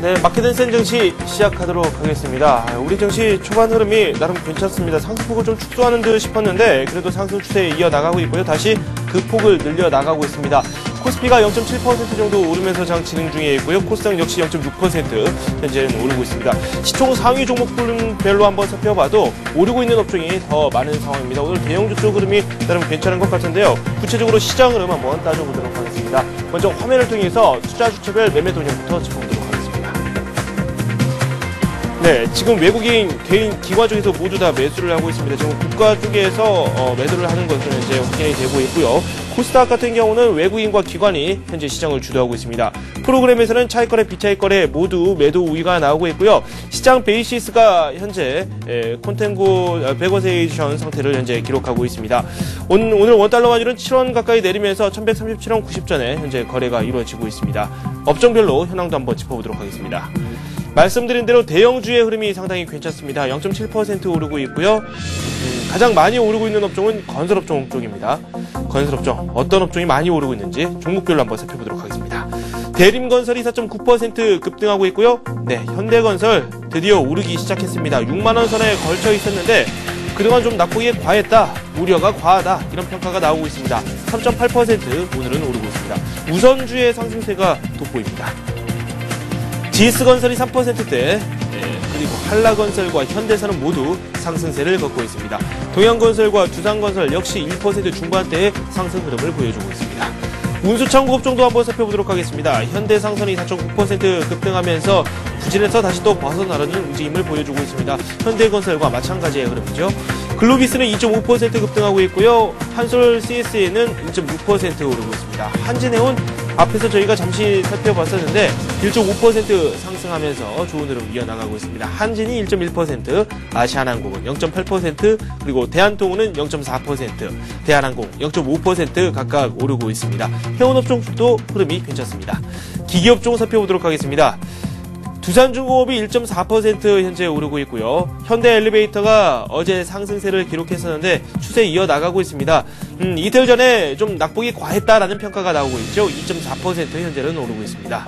네, 마켓은 센 증시 시작하도록 하겠습니다. 우리 증시 초반 흐름이 나름 괜찮습니다. 상승폭을 좀 축소하는 듯 싶었는데 그래도 상승 추세에 이어나가고 있고요. 다시 그 폭을 늘려나가고 있습니다. 코스피가 0.7% 정도 오르면서 장 진행 중에 있고요. 코스닥 역시 0.6% 현재는 오르고 있습니다. 시총 상위 종목별로 한번 살펴봐도 오르고 있는 업종이 더 많은 상황입니다. 오늘 대형주 쪽 흐름이 나름 괜찮은 것 같은데요. 구체적으로 시장 흐름 한번 따져보도록 하겠습니다. 먼저 화면을 통해서 투자 주체별 매매 동향부터 짚어보도록 하겠습니다. 네, 지금 외국인, 개인, 기관 쪽에서 모두 다 매수를 하고 있습니다. 지금 국가 쪽에서 매도를 하는 것으로 현재 확인이 되고 있고요. 코스닥 같은 경우는 외국인과 기관이 현재 시장을 주도하고 있습니다. 프로그램에서는 차익거래, 비차익거래 모두 매도 우위가 나오고 있고요. 시장 베이시스가 현재 콘텐고 백워세이션 상태를 현재 기록하고 있습니다. 오늘 원달러 환율은 7원 가까이 내리면서 1137원 90전에 현재 거래가 이루어지고 있습니다. 업종별로 현황도 한번 짚어보도록 하겠습니다. 말씀드린 대로 대형주의 흐름이 상당히 괜찮습니다. 0.7% 오르고 있고요. 가장 많이 오르고 있는 업종은 건설업종 쪽입니다. 건설업종, 어떤 업종이 많이 오르고 있는지 종목별로 한번 살펴보도록 하겠습니다. 대림건설이 4.9% 급등하고 있고요. 네, 현대건설 드디어 오르기 시작했습니다. 6만원 선에 걸쳐 있었는데 그동안 좀 낙폭이 과했다, 우려가 과하다 이런 평가가 나오고 있습니다. 3.8% 오늘은 오르고 있습니다. 우선주의 상승세가 돋보입니다. GS건설이 3%대, 그리고 한라건설과 현대사는 모두 상승세를 걷고 있습니다. 동양건설과 두산건설 역시 1% 중반대의 상승 흐름을 보여주고 있습니다. 운수창고 업종도 한번 살펴보도록 하겠습니다. 현대상선이 4.9% 급등하면서 부진에서 다시 또 벗어나려는 움직임을 보여주고 있습니다. 현대건설과 마찬가지의 흐름이죠. 글로비스는 2.5% 급등하고 있고요. 한솔 CS에는 1.6% 오르고 있습니다. 한진해운 앞에서 저희가 잠시 살펴봤었는데 1.5% 상승하면서 좋은 흐름 이어나가고 있습니다. 한진이 1.1%, 아시아나항공은 0.8%, 그리고 대한통운은 0.4%, 대한항공 0.5% 각각 오르고 있습니다. 해운업종도 흐름이 괜찮습니다. 기기업종 살펴보도록 하겠습니다. 두산중공업이 1.4% 현재 오르고 있고요. 현대엘리베이터가 어제 상승세를 기록했었는데 추세 이어나가고 있습니다. 이틀 전에 좀 낙폭이 과했다라는 평가가 나오고 있죠. 2.4% 현재는 오르고 있습니다.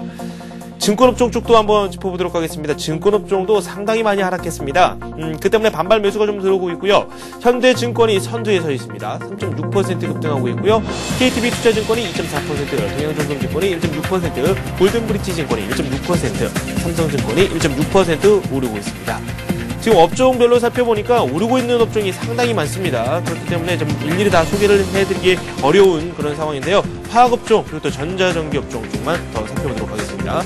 증권업종 쪽도 한번 짚어보도록 하겠습니다. 증권업종도 상당히 많이 하락했습니다. 그 때문에 반발 매수가 좀 들어오고 있고요. 현대증권이 선두에 서 있습니다. 3.6% 급등하고 있고요. KTB 투자증권이 2.4%, 동양정성증권이 1.6%, 골든브릿지증권이 1.6%, 삼성증권이 1.6% 오르고 있습니다. 지금 업종별로 살펴보니까 오르고 있는 업종이 상당히 많습니다. 그렇기 때문에 좀 일일이 다 소개를 해드리기 어려운 그런 상황인데요. 화학업종 그리고 또 전자전기업종 쪽만 더 살펴보도록 하겠습니다.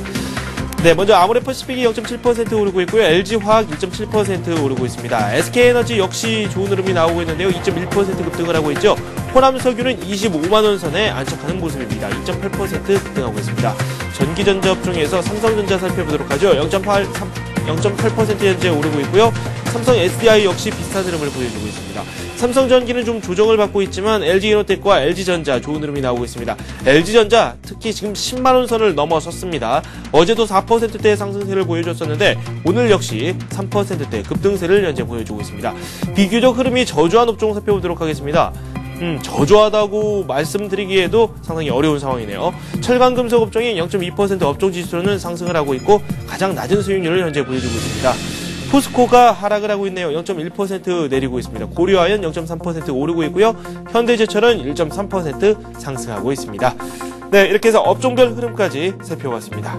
네, 먼저 아모레퍼시픽이 0.7% 오르고 있고요. LG화학 1.7% 오르고 있습니다. SK에너지 역시 좋은 흐름이 나오고 있는데요. 2.1% 급등을 하고 있죠. 호남석유는 25만원 선에 안착하는 모습입니다. 2.8% 급등하고 있습니다. 전기전자업종에서 삼성전자 살펴보도록 하죠. 0.8% 현재 오르고 있고요. 삼성 SDI 역시 비슷한 흐름을 보여주고 있습니다. 삼성전기는 좀 조정을 받고 있지만 LG이노텍과 LG전자 좋은 흐름이 나오고 있습니다. LG전자 특히 지금 10만원 선을 넘어섰습니다. 어제도 4%대의 상승세를 보여줬었는데 오늘 역시 3%대 급등세를 현재 보여주고 있습니다. 비교적 흐름이 저조한 업종 살펴보도록 하겠습니다. 저조하다고 말씀드리기에도 상당히 어려운 상황이네요. 철강금속 업종이 0.2% 업종 지수로는 상승을 하고 있고 가장 낮은 수익률을 현재 보여주고 있습니다. 포스코가 하락을 하고 있네요. 0.1% 내리고 있습니다. 고려아연 0.3% 오르고 있고요. 현대제철은 1.3% 상승하고 있습니다. 네, 이렇게 해서 업종별 흐름까지 살펴봤습니다.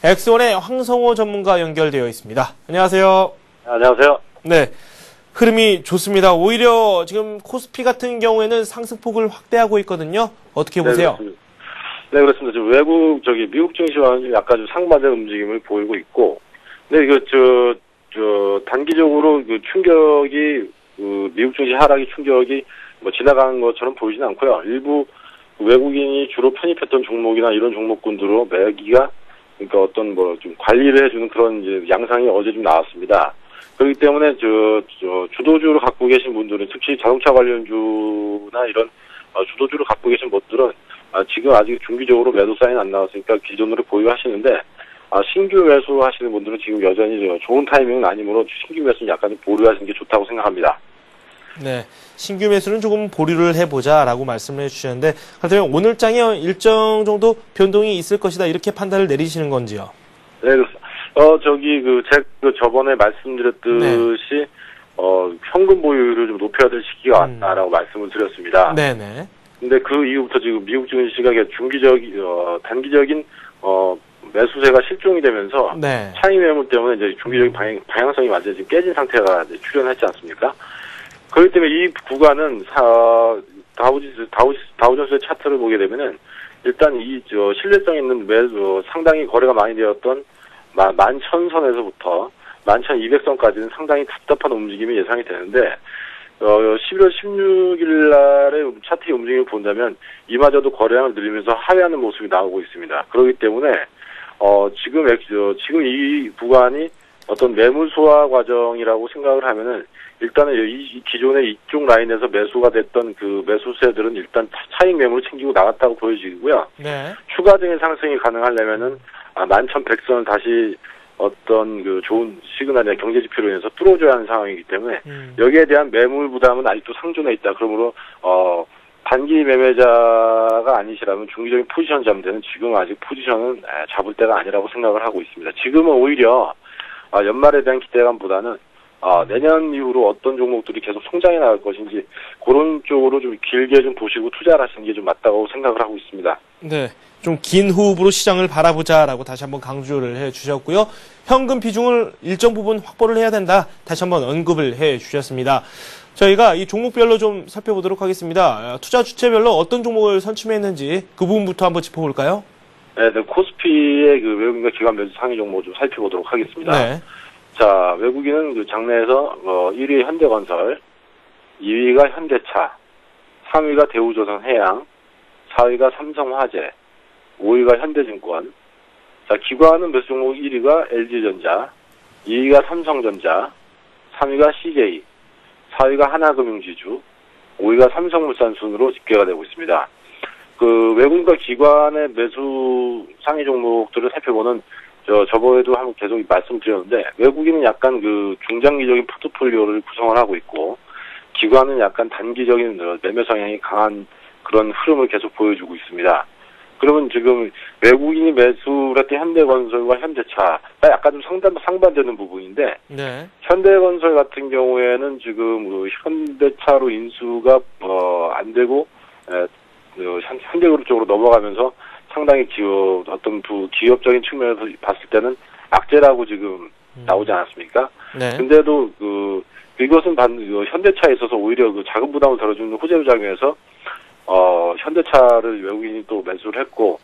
엑스원의 황성호 전문가 연결되어 있습니다. 안녕하세요. 안녕하세요. 네. 흐름이 좋습니다. 오히려 지금 코스피 같은 경우에는 상승폭을 확대하고 있거든요. 어떻게 보세요? 네, 그렇습니다. 지금 미국 증시와는 약간 좀 상반된 움직임을 보이고 있고, 근데 단기적으로 충격이, 미국 증시 하락의 충격이 지나가는 것처럼 보이진 않고요. 일부 외국인이 주로 편입했던 종목이나 이런 종목군들로 매기가, 그러니까 어떤 좀 관리를 해주는 그런 이제 양상이 어제 좀 나왔습니다. 그렇기 때문에 주도주를 갖고 계신 분들은 특히 자동차 관련주나 이런 주도주를 갖고 계신 분들은 지금 아직 중기적으로 매도 사인 안 나왔으니까 기존으로 보유하시는데 신규 매수 하시는 분들은 지금 여전히 좋은 타이밍은 아니므로 신규 매수는 약간 보류하시는 게 좋다고 생각합니다. 네, 신규 매수는 조금 보류를 해보자라고 말씀을 해주셨는데, 그렇다면 오늘 장에 일정 정도 변동이 있을 것이다 이렇게 판단을 내리시는 건지요? 네, 그렇습니다. 저번에 말씀드렸듯이 현금 보유를 좀 높여야 될 시기가 왔다라고 말씀을 드렸습니다. 네네. 근데 그 이후부터 지금 미국 증시가 단기적인 매수세가 실종이 되면서 네. 차익 매물 때문에 이제 중기적인 방향성이 완전히 지금 깨진 상태가 이제 출현했지 않습니까? 그렇기 때문에 이 구간은 다우존스의 차트를 보게 되면은 일단 신뢰성 있는 상당히 거래가 많이 되었던 11,000선에서부터 11,200선까지는 상당히 답답한 움직임이 예상이 되는데 11월 16일 날의 차트의 움직임을 본다면 이마저도 거래량을 늘리면서 하회하는 모습이 나오고 있습니다. 그렇기 때문에 지금 이 구간이 어떤 매물 소화 과정이라고 생각을 하면은 일단은 이 기존의 이쪽 라인에서 매수가 됐던 그 매수세들은 일단 차익 매물을 챙기고 나갔다고 보여지고요. 네. 추가적인 상승이 가능하려면은 11,100선을 다시 어떤 그 좋은 시그널이나 경제 지표로 인해서 뚫어줘야 하는 상황이기 때문에 여기에 대한 매물 부담은 아직도 상존해 있다. 그러므로 단기 매매자가 아니시라면 중기적인 포지션 잡는 지금 아직 포지션은 잡을 때가 아니라고 생각을 하고 있습니다. 지금은 오히려 연말에 대한 기대감보다는 내년 이후로 어떤 종목들이 계속 성장해 나갈 것인지 그런 쪽으로 좀 길게 좀 보시고 투자를 하시는 게 좀 맞다고 생각을 하고 있습니다. 네. 좀 긴 호흡으로 시장을 바라보자라고 다시 한번 강조를 해 주셨고요. 현금 비중을 일정 부분 확보를 해야 된다. 다시 한번 언급을 해 주셨습니다. 저희가 이 종목별로 좀 살펴보도록 하겠습니다. 투자 주체별로 어떤 종목을 선침했는지 그 부분부터 한번 짚어볼까요? 네, 코스피의 그 외국인과 기관 매수 상위 종목 좀 살펴보도록 하겠습니다. 네. 자, 외국인은 그 장내에서 1위 현대건설, 2위가 현대차, 3위가 대우조선해양, 4위가 삼성화재, 5위가 현대증권. 자, 기관은 매수 종목 1위가 LG전자, 2위가 삼성전자, 3위가 CJ, 4위가 하나금융지주, 5위가 삼성물산 순으로 집계가 되고 있습니다. 그 외국인과 기관의 매수 상위 종목들을 살펴보는 저번에도 한번 계속 말씀드렸는데 외국인은 약간 그 중장기적인 포트폴리오를 구성을 하고 있고 기관은 약간 단기적인 매매 성향이 강한 그런 흐름을 계속 보여주고 있습니다. 그러면 지금 외국인이 매수를 했던 현대건설과 현대차가 약간 좀 상반되는 부분인데 네. 현대건설 같은 경우에는 지금 그 현대차로 인수가 안 되고 현대그룹 쪽으로 넘어가면서 상당히 어떤 기업적인 측면에서 봤을 때는 악재라고 지금 나오지 않았습니까? 네. 근데도 이것은 현대차에 있어서 오히려 그 자금 부담을 덜어주는 호재로 작용해서 현대차를 외국인이 또 매수를 했고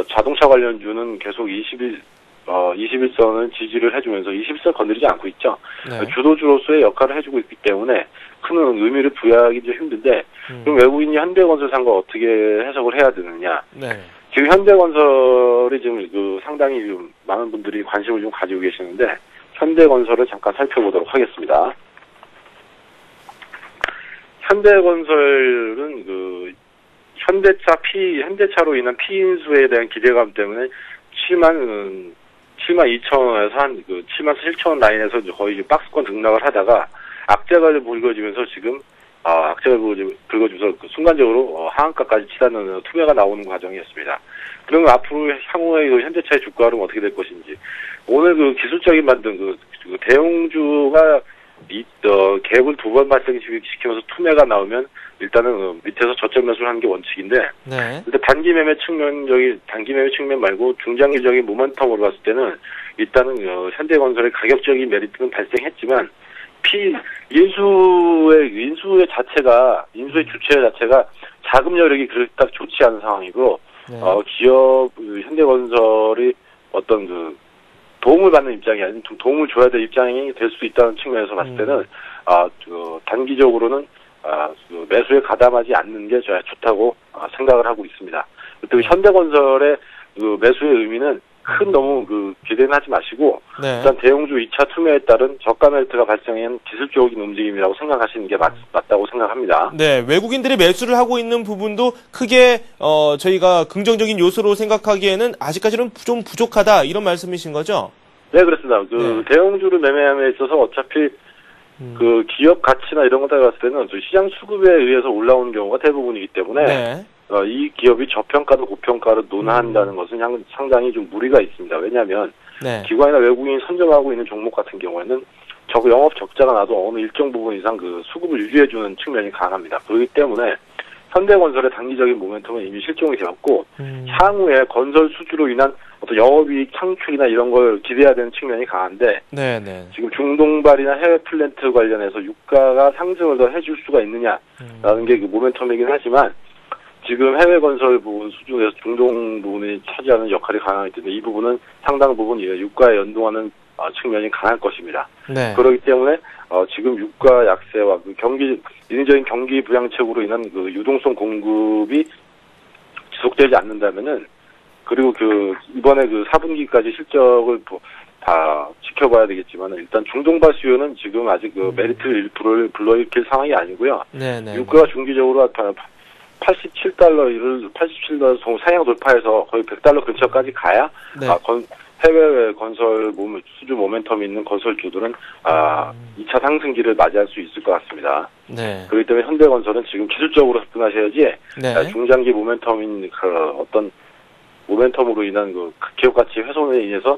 자동차 관련주는 계속 21선을 지지를 해주면서 21선 건드리지 않고 있죠. 네. 주도주로서의 역할을 해주고 있기 때문에 큰 의미를 부여하기 좀 힘든데 그럼 외국인이 현대건설 산 거 어떻게 해석을 해야 되느냐? 네. 지금 현대건설이 지금 상당히 좀 많은 분들이 관심을 좀 가지고 계시는데 현대건설을 잠깐 살펴보도록 하겠습니다. 현대건설은 현대차로 인한 피인수에 대한 기대감 때문에 72,000원에서 한 77,000원 라인에서 거의 박스권 등락을 하다가 악재가 불거지면서 지금 악재가 불거지면서 순간적으로 하한가까지 치닫는 투매가 나오는 과정이었습니다. 그러면 앞으로 향후에 현대차의 주가는 어떻게 될 것인지 오늘 기술적인 만든 대형주가 갭을 2번 발생시키면서 투매가 나오면 일단은 밑에서 저점 매수를 하는 게 원칙인데 네. 일단 단기 매매 측면 말고 중장기적인 모멘텀으로 봤을 때는 일단은 현대건설의 가격적인 메리트는 발생했지만 인수의 주체 자체가 자금 여력이 그렇게 좋지 않은 상황이고 네. 현대건설이 어떤 도움을 받는 입장이 아닌 도움을 줘야 될 입장이 될 수 있다는 측면에서 봤을 때는 단기적으로는 매수에 가담하지 않는 게 좋다고 생각을 하고 있습니다. 또 현대건설의 매수의 의미는 너무 기대는 하지 마시고 네. 일단 대형주 2차 투매에 따른 저가 멜트가 발생한 기술적인 움직임이라고 생각하시는 게 맞다고 생각합니다. 네, 외국인들이 매수를 하고 있는 부분도 크게 저희가 긍정적인 요소로 생각하기에는 아직까지는 좀 부족하다 이런 말씀이신 거죠? 네, 그렇습니다. 네. 대형주를 매매함에 있어서 어차피 그 기업 가치나 이런 것들 봤을 때는 시장 수급에 의해서 올라오는 경우가 대부분이기 때문에 네. 이 기업이 저평가도 고평가로 논하한다는 것은 상당히 좀 무리가 있습니다. 왜냐하면 네. 기관이나 외국인이 선점하고 있는 종목 같은 경우에는 영업 적자가 나도 어느 일정 부분 이상 그 수급을 유지해주는 측면이 강합니다. 그렇기 때문에 현대건설의 단기적인 모멘텀은 이미 실종이 되었고 향후에 건설 수주로 인한 어떤 영업이익 창출이나 이런 걸 기대해야 되는 측면이 강한데 네네. 지금 중동발이나 해외 플랜트 관련해서 유가가 상승을 더 해줄 수가 있느냐라는 게 그 모멘텀이긴 하지만 지금 해외 건설 부분 수준에서 중동 부분이 차지하는 역할이 강하기 때문에 이 부분은 상당 부분 유가에 연동하는 측면이 강할 것입니다. 네. 그렇기 때문에 지금 유가 약세와 그 인위적인 경기 부양책으로 인한 그 유동성 공급이 지속되지 않는다면은 그리고 이번에 4분기까지 실적을 다 지켜봐야 되겠지만 일단 중동발 수요는 지금 아직 메리트를 불러일으킬 상황이 아니고요. 네네. 유가가 중기적으로 87달러를 상향 돌파해서 거의 100달러 근처까지 가야 네. 해외 건설 수주 모멘텀이 있는 건설주들은 2차 상승기를 맞이할 수 있을 것 같습니다. 네. 그렇기 때문에 현대건설은 지금 기술적으로 접근하셔야지 네. 중장기 모멘텀인 어떤 모멘텀으로 인한 기업 가치 훼손에 인해서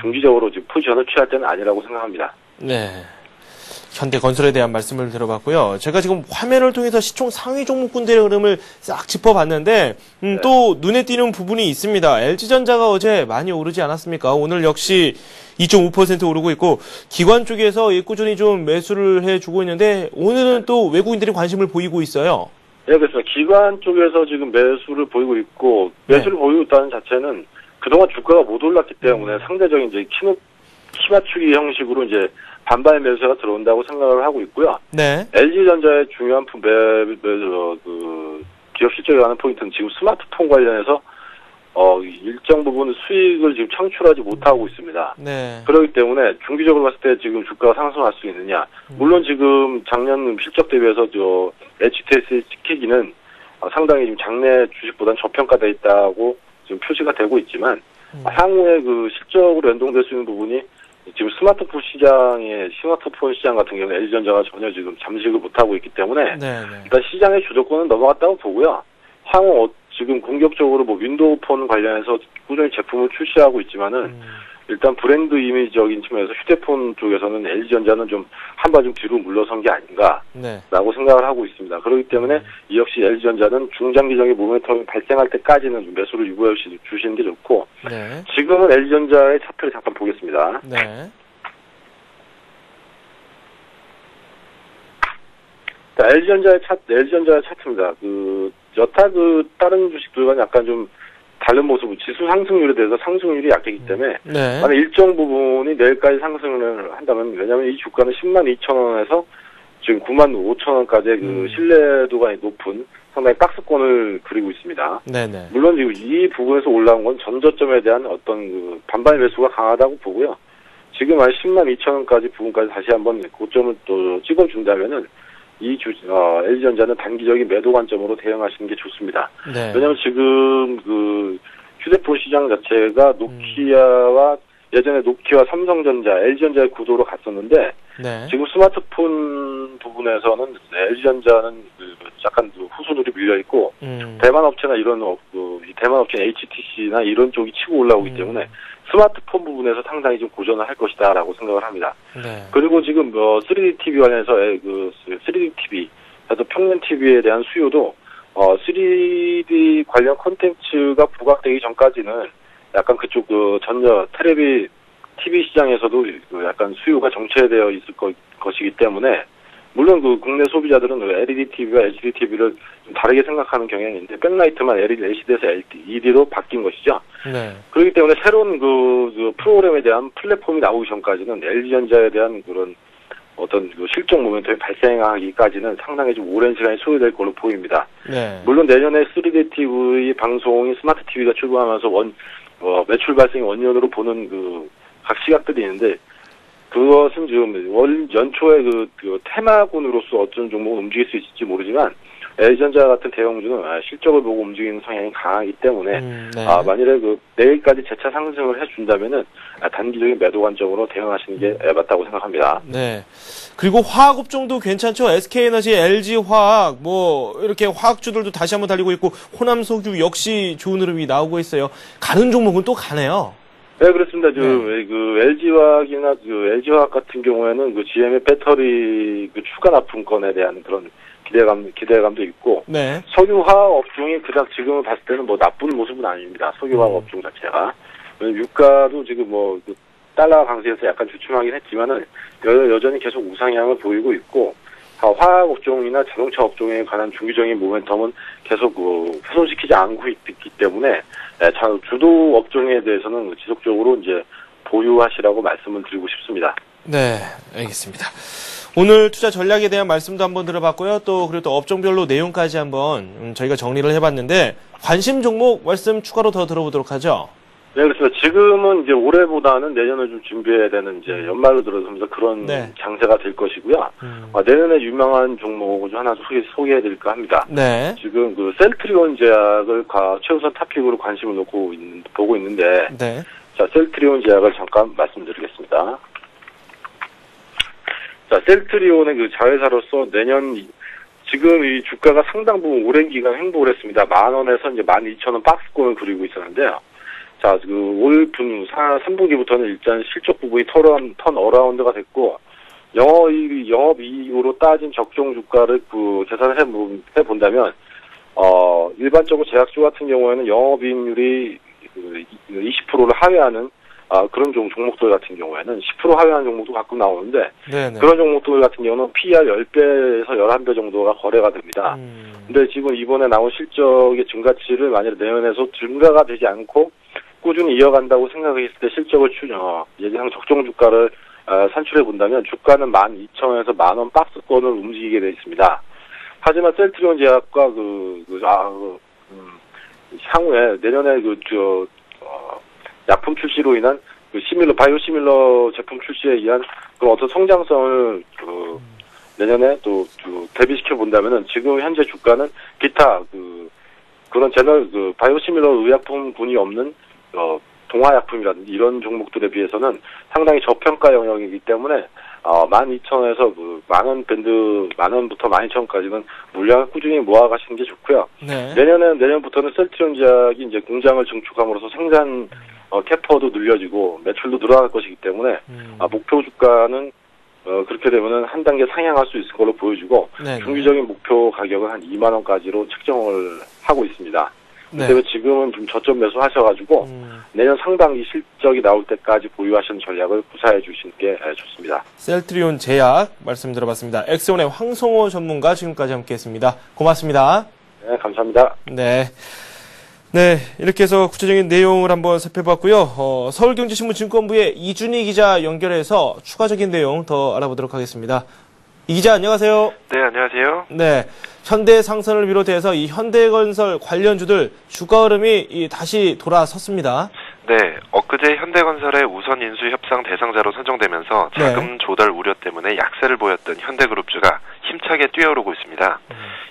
중기적으로 지금 포지션을 취할 때는 아니라고 생각합니다. 네. 현대건설에 대한 말씀을 들어봤고요. 제가 지금 화면을 통해서 시총 상위 종목군들의 흐름을 싹 짚어봤는데 또 눈에 띄는 부분이 있습니다. LG전자가 어제 많이 오르지 않았습니까? 오늘 역시 2.5% 오르고 있고 기관 쪽에서 꾸준히 좀 매수를 해주고 있는데 오늘은 또 외국인들이 관심을 보이고 있어요. 네, 그렇습니다. 기관 쪽에서 지금 매수를 보이고 있고 매수를 보이고 있다는 자체는 그동안 주가가 못 올랐기 때문에 상대적인 이제 키 맞추기 형식으로 이제 반발 매수가 들어온다고 생각을 하고 있고요. 네. LG전자의 중요한 기업 실적에 관한 포인트는 지금 스마트폰 관련해서 일정 부분 수익을 지금 창출하지 못하고 있습니다. 네. 그렇기 때문에 중기적으로 봤을 때 지금 주가가 상승할 수 있느냐? 물론 지금 작년 실적 대비해서 HTS 치키기는 상당히 지금 작내 주식보다는 저평가되어 있다고 지금 표시가 되고 있지만 향후에 실적으로 연동될 수 있는 부분이 지금 스마트폰 시장 같은 경우는 LG전자가 전혀 지금 잠식을 못하고 있기 때문에 일단 시장의 주도권은 넘어갔다고 보고요. 향후 지금 공격적으로 윈도우폰 관련해서 꾸준히 제품을 출시하고 있지만은 일단 브랜드 이미지적인 측면에서 휴대폰 쪽에서는 LG전자는 좀 한 발 좀 뒤로 물러선 게 아닌가라고 생각을 하고 있습니다. 그렇기 때문에 이 역시 LG전자는 중장기적인 모멘텀이 발생할 때까지는 좀 매수를 유보해 주시는 게 좋고 지금은 LG전자의 차트를 잠깐 보겠습니다. 네. 자, LG전자의 차트입니다. 여타 다른 주식들과는 약간 좀 다른 모습, 지수 상승률에 대해서 상승률이 약하기 때문에 만약 일정 부분이 내일까지 상승을 한다면 왜냐하면 이 주가는 102,000원에서 지금 95,000원까지의 신뢰도가 높은 상당히 박스권을 그리고 있습니다. 네네. 물론 지금 이 부분에서 올라온 건 전저점에 대한 어떤 반발 매수가 강하다고 보고요. 지금 한 102,000원까지 부분까지 다시 한번 고점을 또 찍어준다면은 LG전자는 단기적인 매도 관점으로 대응하시는 게 좋습니다. 네. 왜냐하면 지금 휴대폰 시장 자체가 예전에 노키아와 삼성전자, LG전자의 구도로 갔었는데 지금 스마트폰 부분에서는 LG전자는 약간 후순으로 밀려 있고 대만 업체나 대만 업체 HTC나 이런 쪽이 치고 올라오기 때문에 스마트폰 부분에서 상당히 좀 고전을 할 것이다라고 생각을 합니다. 그리고 지금 3D TV 관련해서 3D TV, 그래서 평면 TV에 대한 수요도 3D 관련 콘텐츠가 부각되기 전까지는 약간 그쪽 전혀 테레비 TV 시장에서도 약간 수요가 정체되어 있을 것이기 때문에 물론 국내 소비자들은 LED TV와 HD TV를 좀 다르게 생각하는 경향인데 백라이트만 LCD에서 LED로 바뀐 것이죠. 그렇기 때문에 새로운 프로그램에 대한 플랫폼이 나오기 전까지는 LG전자에 대한 그런 어떤 실적 모멘텀이 발생하기까지는 상당히 좀 오랜 시간이 소요될 걸로 보입니다. 물론 내년에 3D TV 방송이 스마트 TV가 출범하면서 매출 발생이 원년으로 보는 각 시각들이 있는데 그것은 지금 연초에 테마군으로서 어떤 종목을 움직일 수 있을지 모르지만 L전자 같은 대형주는 실적을 보고 움직이는 성향이 강하기 때문에 네. 만일에 내일까지 재차 상승을 해준다면은 단기적인 매도 관점으로 대응하시는 게 맞다고 생각합니다. 네. 그리고 화학업종도 괜찮죠? SK에너지, LG화학, 이렇게 화학주들도 다시 한번 달리고 있고, 호남석유 역시 좋은 흐름이 나오고 있어요. 가는 종목은 또 가네요. 네, 그렇습니다. LG화학이나 LG화학 같은 경우에는 GM의 배터리 추가 납품권에 대한 그런 기대감도 있고, 네. 석유화학 업종이 그닥 지금을 봤을 때는 나쁜 모습은 아닙니다. 석유화학 업종 자체가. 유가도 지금 달러 강세에서 약간 주춤하긴 했지만은 여전히 계속 우상향을 보이고 있고, 화학 업종이나 자동차 업종에 관한 중기적인 모멘텀은 계속 훼손시키지 않고 있기 때문에 주도 업종에 대해서는 지속적으로 이제 보유하시라고 말씀을 드리고 싶습니다. 네, 알겠습니다. 오늘 투자 전략에 대한 말씀도 한번 들어봤고요. 그리고 또 업종별로 내용까지 한번 저희가 정리를 해봤는데, 관심 종목 말씀 추가로 더 들어보도록 하죠. 네, 그렇습니다. 지금은 이제 올해보다는 내년을 좀 준비해야 되는 이제 연말로 들어서면서 그런 장세가 될 것이고요. 내년에 유명한 종목을 하나 소개해드릴까 합니다. 네. 지금 셀트리온 제약을 최우선 탑픽으로 관심을 보고 있는데, 네. 자, 셀트리온 제약을 잠깐 말씀드리겠습니다. 자, 셀트리온의 자회사로서 내년 지금 이 주가가 상당 부분 오랜 기간 횡보를 했습니다. 10,000원에서 이제 12,000원 박스권을 그리고 있었는데요. 자, 올 3분기부터는 일단 실적 부분이 턴 어라운드가 됐고, 영업이익으로 따진 적정 주가를 계산을 해본다면, 일반적으로 제약주 같은 경우에는 영업이익률이 20%를 하회하는, 그런 종목들 같은 경우에는 10% 하회하는 종목도 가끔 나오는데, 네네. 그런 종목들 같은 경우는 PER 10배에서 11배 정도가 거래가 됩니다. 근데 지금 이번에 나온 실적의 증가치를 만약에 내년에서 증가가 되지 않고, 꾸준히 이어간다고 생각했을 때 실적을 예상 적정 주가를 산출해 본다면 주가는 12,000원에서 10,000원 박스권을 움직이게 되어 있습니다. 하지만 셀트리온 제약과 향후에 내년에 약품 출시로 인한 바이오 시밀러 제품 출시에 의한 그런 어떤 성장성을 내년에 또 대비시켜 본다면은 지금 현재 주가는 기타 그런 바이오 시밀러 의약품군이 없는 동화약품이라든지 이런 종목들에 비해서는 상당히 저평가 영역이기 때문에 12,000원에서 10,000원 밴드 10,000원부터 12,000원까지는 물량을 꾸준히 모아가시는 게 좋고요. 네. 내년부터는 셀트리온 제약이 이제 공장을 증축함으로써 생산 캐퍼도 늘려지고 매출도 늘어날 것이기 때문에 목표 주가는 그렇게 되면은 한 단계 상향할 수 있을 걸로 보여지고 중기적인 목표 가격은 한 20,000원까지로 책정을 하고 있습니다. 그래서 지금은 좀 저점 매수하셔가지고 내년 상반기 실적이 나올 때까지 보유하시는 전략을 구사해 주시는 게 좋습니다. 셀트리온 제약 말씀 들어봤습니다. 엑스온의 황성호 전문가 지금까지 함께했습니다. 고맙습니다. 네, 감사합니다. 네. 이렇게 해서 구체적인 내용을 한번 살펴봤고요. 서울경제신문 증권부의 이준희 기자 연결해서 추가적인 내용 더 알아보도록 하겠습니다. 이 기자 안녕하세요. 네, 안녕하세요. 네, 현대상선을 비롯해서 이 현대건설 관련주들 주가 흐름이 다시 돌아섰습니다. 네, 엊그제 현대건설의 우선 인수 협상 대상자로 선정되면서 자금 조달 우려 때문에 약세를 보였던 현대그룹주가 힘차게 뛰어오르고 있습니다.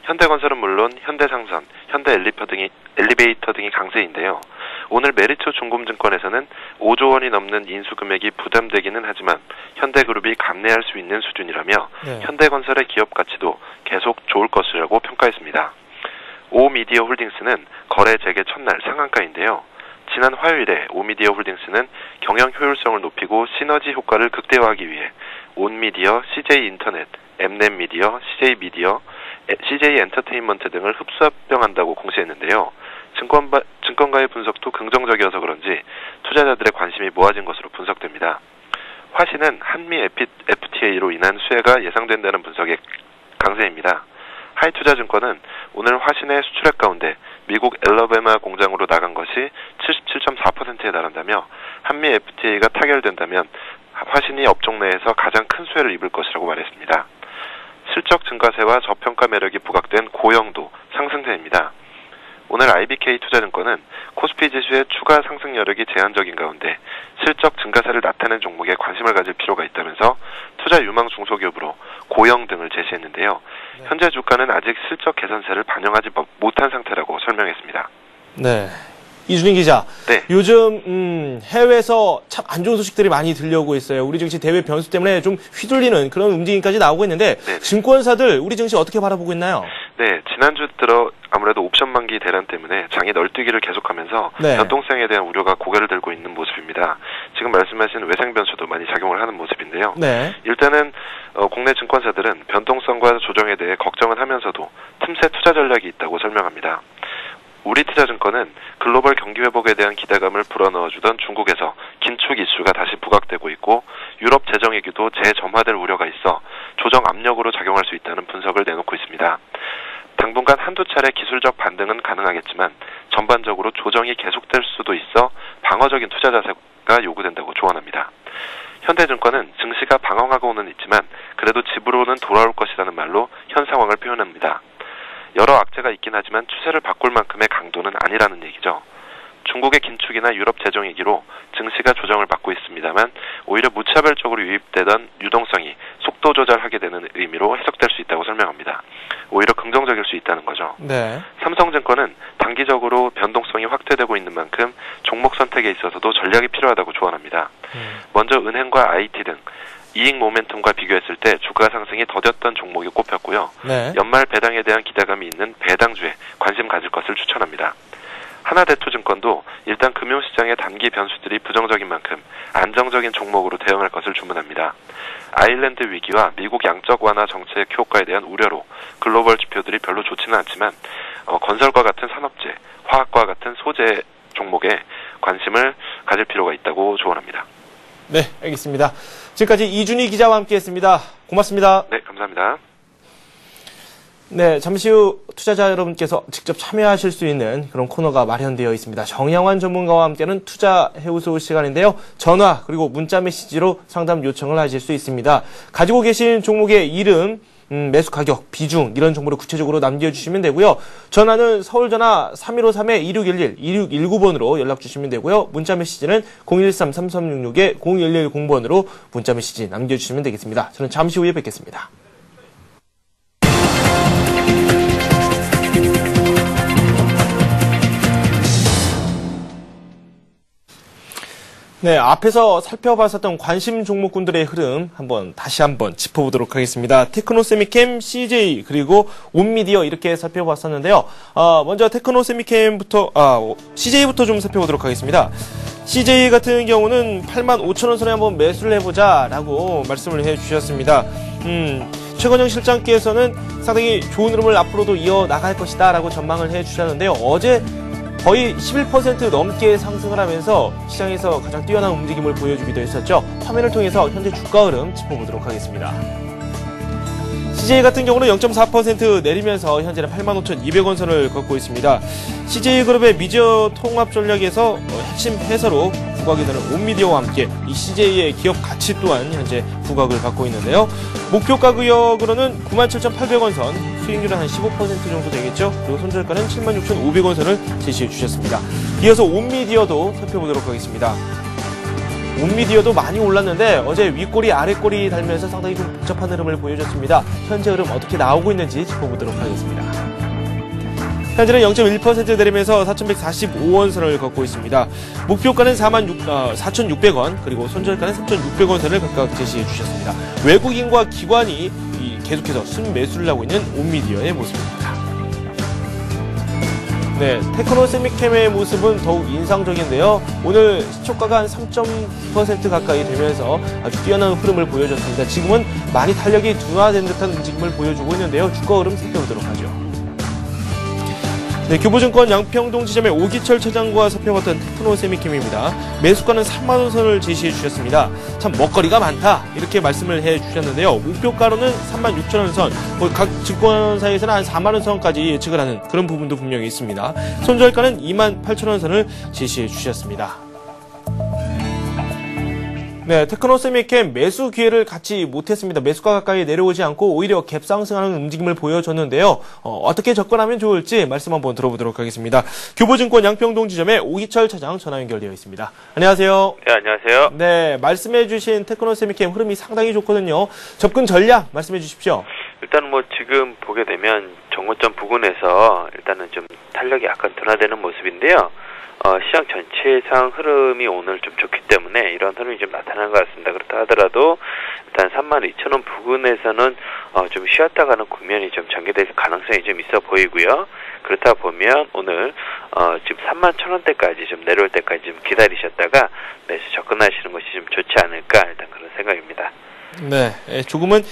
현대건설은 물론 현대상선, 현대엘리베이터 등이 강세인데요. 오늘 메리츠 중금증권에서는 5조 원이 넘는 인수 금액이 부담되기는 하지만 현대그룹이 감내할 수 있는 수준이라며 현대건설의 기업 가치도 계속 좋을 것이라고 평가했습니다. 오미디어 홀딩스는 거래 재개 첫날 상한가인데요. 지난 화요일에 오미디어 홀딩스는 경영 효율성을 높이고 시너지 효과를 극대화하기 위해 온미디어, CJ인터넷, 엠넷미디어, CJ미디어, CJ엔터테인먼트 등을 흡수합병한다고 공시했는데요. 증권가의 분석도 긍정적이어서 그런지 투자자들의 관심이 모아진 것으로 분석됩니다. 화신은 한미 FTA로 인한 수혜가 예상된다는 분석의 강세입니다. 하이투자증권은 오늘 화신의 수출액 가운데 미국 엘러베마 공장으로 나간 것이 77.4%에 달한다며 한미 FTA가 타결된다면 화신이 업종 내에서 가장 큰 수혜를 입을 것이라고 말했습니다. 실적 증가세와 저평가 매력이 부각된 고영도 상승세입니다. 오늘 IBK 투자증권은 코스피 지수의 추가 상승 여력이 제한적인 가운데 실적 증가세를 나타낸 종목에 관심을 가질 필요가 있다면서 투자 유망 중소기업으로 고영 등을 제시했는데요. 현재 주가는 아직 실적 개선세를 반영하지 못한 상태라고 설명했습니다. 네. 이준희 기자, 네. 요즘 해외에서 참 안 좋은 소식들이 많이 들려오고 있어요. 우리 증시 대외 변수 때문에 좀 휘둘리는 그런 움직임까지 나오고 있는데 네. 증권사들 우리 증시 어떻게 바라보고 있나요? 네, 지난주 들어 아무래도 옵션 만기 대란 때문에 장이 널뛰기를 계속하면서 네. 변동성에 대한 우려가 고개를 들고 있는 모습입니다. 지금 말씀하신 외생 변수도 많이 작용을 하는 모습인데요. 네. 일단은 국내 증권사들은 변동성과 조정에 대해 걱정은 하면서도 틈새 투자 전략이 있다고 설명합니다. 우리투자증권은 글로벌 경기 회복에 대한 기대감을 불어넣어주던 중국에서 긴축 이슈가 다시 부각되고 있고 유럽 재정위기도 재점화될 우려가 있어 조정 압력으로 작용할 수 있다는 분석을 내놓고 있습니다. 당분간 한두 차례 기술적 반등은 가능하겠지만 전반적으로 조정이 계속될 수도 있어 방어적인 투자 자세가 요구된다고 조언합니다. 현대증권은 증시가 방황하고는 있지만 그래도 집으로는 돌아올 것이라는 말로 현 상황을 표현합니다. 여러 악재가 있긴 하지만 추세를 바꿀 만큼의 강도는 아니라는 얘기죠. 중국의 긴축이나 유럽 재정위기로 증시가 조정을 받고 있습니다만 오히려 무차별적으로 유입되던 유동성이 속도 조절하게 되는 의미로 해석될 수 있다고 설명합니다. 오히려 긍정적일 수 있다는 거죠. 네. 삼성증권은 단기적으로 변동성이 확대되고 있는 만큼 종목 선택에 있어서도 전략이 필요하다고 조언합니다. 먼저 은행과 IT 등 이익 모멘텀과 비교했을 때 주가 상승이 더뎠던 종목이 꼽혔고요. 네. 연말 배당에 대한 기대감이 있는 배당주에 관심 가질 것을 추천합니다. 하나대투증권도 일단 금융시장의 단기 변수들이 부정적인 만큼 안정적인 종목으로 대응할 것을 주문합니다. 아일랜드 위기와 미국 양적 완화 정책 효과에 대한 우려로 글로벌 지표들이 별로 좋지는 않지만 건설과 같은 산업재, 화학과 같은 소재 종목에 관심을 가질 필요가 있다고 조언합니다. 네, 알겠습니다. 지금까지 이준희 기자와 함께했습니다. 고맙습니다. 네, 감사합니다. 네, 잠시 후 투자자 여러분께서 직접 참여하실 수 있는 그런 코너가 마련되어 있습니다. 정양환 전문가와 함께하는 투자 해우소 시간인데요. 전화 그리고 문자 메시지로 상담 요청을 하실 수 있습니다. 가지고 계신 종목의 이름, 매수 가격, 비중 이런 정보를 구체적으로 남겨주시면 되고요. 전화는 서울전화 3153-2611, 2619번으로 연락 주시면 되고요. 문자 메시지는 013-3366-0110번으로 문자 메시지 남겨주시면 되겠습니다. 저는 잠시 후에 뵙겠습니다. 네, 앞에서 살펴봤었던 관심 종목군들의 흐름 다시 한번 짚어보도록 하겠습니다. 테크노세미캠, CJ 그리고 온미디어 이렇게 살펴봤었는데요. 먼저 테크노세미캠부터 CJ부터 좀 살펴보도록 하겠습니다. CJ 같은 경우는 85,000원 선에 한번 매수를 해보자라고 말씀을 해주셨습니다. 최건영 실장께서는 상당히 좋은 흐름을 앞으로도 이어나갈 것이다라고 전망을 해주셨는데요. 어제 거의 11% 넘게 상승을 하면서 시장에서 가장 뛰어난 움직임을 보여주기도 했었죠. 화면을 통해서 현재 주가 흐름 짚어보도록 하겠습니다. CJ 같은 경우는 0.4% 내리면서 현재는 85,200원 선을 걷고 있습니다. CJ그룹의 미디어 통합 전략에서 핵심 해서로 부각이 되는 온미디어와 함께 이 CJ의 기업 가치 또한 현재 부각을 받고 있는데요. 목표가 구역으로는 97,800원 선, 수익률은 한 15% 정도 되겠죠. 그리고 손절가는 76,500원 선을 제시해 주셨습니다. 이어서 온미디어도 살펴보도록 하겠습니다. 온미디어도 많이 올랐는데 어제 윗꼬리 아랫꼬리 달면서 상당히 좀 복잡한 흐름을 보여줬습니다. 현재 흐름 어떻게 나오고 있는지 짚어보도록 하겠습니다. 현재는 0.1% 내리면서 4,145원 선을 걷고 있습니다. 목표가는 4,600원 그리고 손절가는 3,600원 선을 각각 제시해 주셨습니다. 외국인과 기관이 계속해서 순매수를 하고 있는 온미디어의 모습입니다. 네, 테크노세미캠의 모습은 더욱 인상적인데요. 오늘 시초가가 한 3.9% 가까이 되면서 아주 뛰어난 흐름을 보여줬습니다. 지금은 많이 탄력이 둔화된 듯한 움직임을 보여주고 있는데요. 주가 흐름 살펴보도록 하죠. 네, 교보증권 양평동 지점의 오기철 차장과 살펴봤던 테크노세미캠입니다. 매수가는 3만원 선을 제시해 주셨습니다. 참 먹거리가 많다 이렇게 말씀을 해 주셨는데요. 목표가로는 36,000원 선, 각 증권사에서는 한 4만원 선까지 예측을 하는 그런 부분도 분명히 있습니다. 손절가는 28,000원 선을 제시해 주셨습니다. 네, 테크노세미캠 매수 기회를 갖지 못했습니다. 매수가 가까이 내려오지 않고 오히려 갭 상승하는 움직임을 보여줬는데요. 어떻게 접근하면 좋을지 말씀 한번 들어보도록 하겠습니다. 교보증권 양평동 지점의 오기철 차장 전화 연결되어 있습니다. 안녕하세요. 네, 안녕하세요. 네, 말씀해주신 테크노세미캠 흐름이 상당히 좋거든요. 접근 전략 말씀해 주십시오. 일단 뭐 지금 보게 되면 정고점 부근에서 일단은 좀 탄력이 약간 둔화되는 모습인데요. 시장 전체상 흐름이 오늘 좀 좋기 때문에 이런 흐름이 좀 나타나는 것 같습니다. 그렇다 하더라도 일단 32,000원 부근에서는 좀 쉬었다 가는 국면이 좀 전개될 가능성이 좀 있어 보이고요. 그렇다 보면 오늘 지금 31,000원대까지 좀 내려올 때까지 좀 기다리셨다가 매수 접근하시는 것이 좀 좋지 않을까 일단 그런 생각입니다. 네, 조금은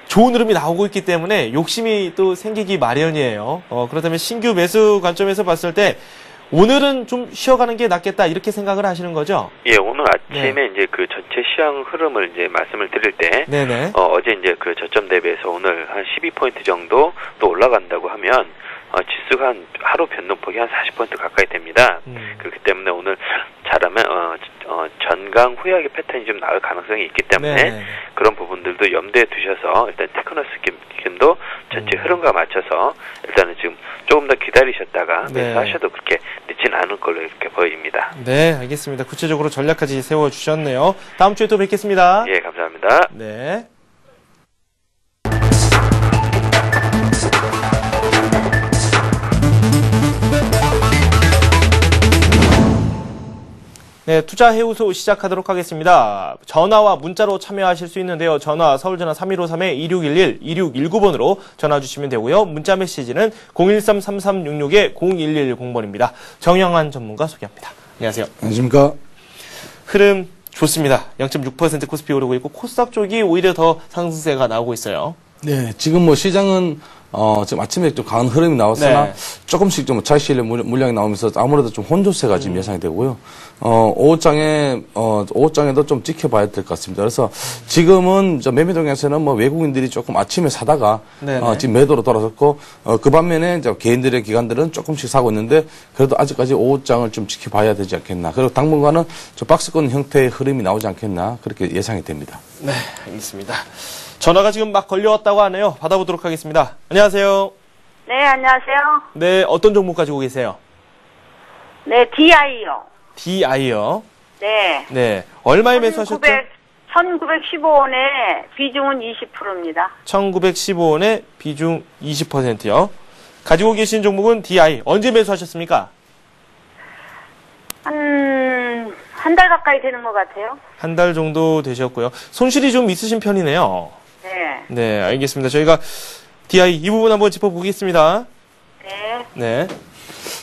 좋은 흐름이 나오고 있기 때문에 욕심이 또 생기기 마련이에요. 그렇다면 신규 매수 관점에서 봤을 때 오늘은 좀 쉬어가는 게 낫겠다 이렇게 생각을 하시는 거죠? 예, 오늘 아침에 이제 그 전체 시장 흐름을 이제 말씀을 드릴 때, 네네. 어제 이제 그 저점 대비해서 오늘 한 12포인트 정도 또 올라간다고 하면 지수가 한 하루 변동폭이 한 40포인트 가까이 됩니다. 그렇기 때문에 오늘 잘하면 전강 후약의 패턴이 좀 나올 가능성이 있기 때문에 네네. 그런 부분들도 염두에 두셔서 일단 테크노스킴도 전체 흐름과 맞춰서 일단은 지금 조금 더 기다리셨다가 네. 매수하셔도 그렇게 늦진 않을 걸로 이렇게 보입니다. 네, 알겠습니다. 구체적으로 전략까지 세워주셨네요. 다음 주에 또 뵙겠습니다. 예, 감사합니다. 네. 네, 투자해우소 시작하도록 하겠습니다. 전화와 문자로 참여하실 수 있는데요. 전화 서울전화 3153-2611, 2619번으로 전화 주시면 되고요. 문자 메시지는 013-3366-0110번입니다. 정영환 전문가 소개합니다. 안녕하세요. 안녕하십니까. 흐름 좋습니다. 0.6% 코스피 오르고 있고 코스닥 쪽이 오히려 더 상승세가 나오고 있어요. 네, 지금 뭐 시장은 지금 아침에 좀 강한 흐름이 나왔으나 네. 조금씩 좀 차익실내 물량이 나오면서 아무래도 좀 혼조세가 지금 예상이 되고요. 오후장에도 좀 지켜봐야 될 것 같습니다. 그래서 지금은 매매 동향에서는 뭐 외국인들이 조금 아침에 사다가 지금 매도로 돌아섰고 그 반면에 이제 개인들의 기관들은 조금씩 사고 있는데 그래도 아직까지 오후장을 좀 지켜봐야 되지 않겠나. 그리고 당분간은 좀 박스권 형태의 흐름이 나오지 않겠나 그렇게 예상이 됩니다. 네, 알겠습니다. 전화가 지금 막 걸려왔다고 하네요. 받아보도록 하겠습니다. 안녕하세요. 네, 안녕하세요. 네, 어떤 종목 가지고 계세요? 네, DI요. DI요. 네. 네, 얼마에 매수하셨죠? 1915원에 비중은 20%입니다. 1915원에 비중 20%요. 가지고 계신 종목은 DI. 언제 매수하셨습니까? 한 달 가까이 되는 것 같아요. 한 달 정도 되셨고요. 손실이 좀 있으신 편이네요. 네. 네, 알겠습니다. 저희가 DI 이 부분 한번 짚어보겠습니다. 네. 네.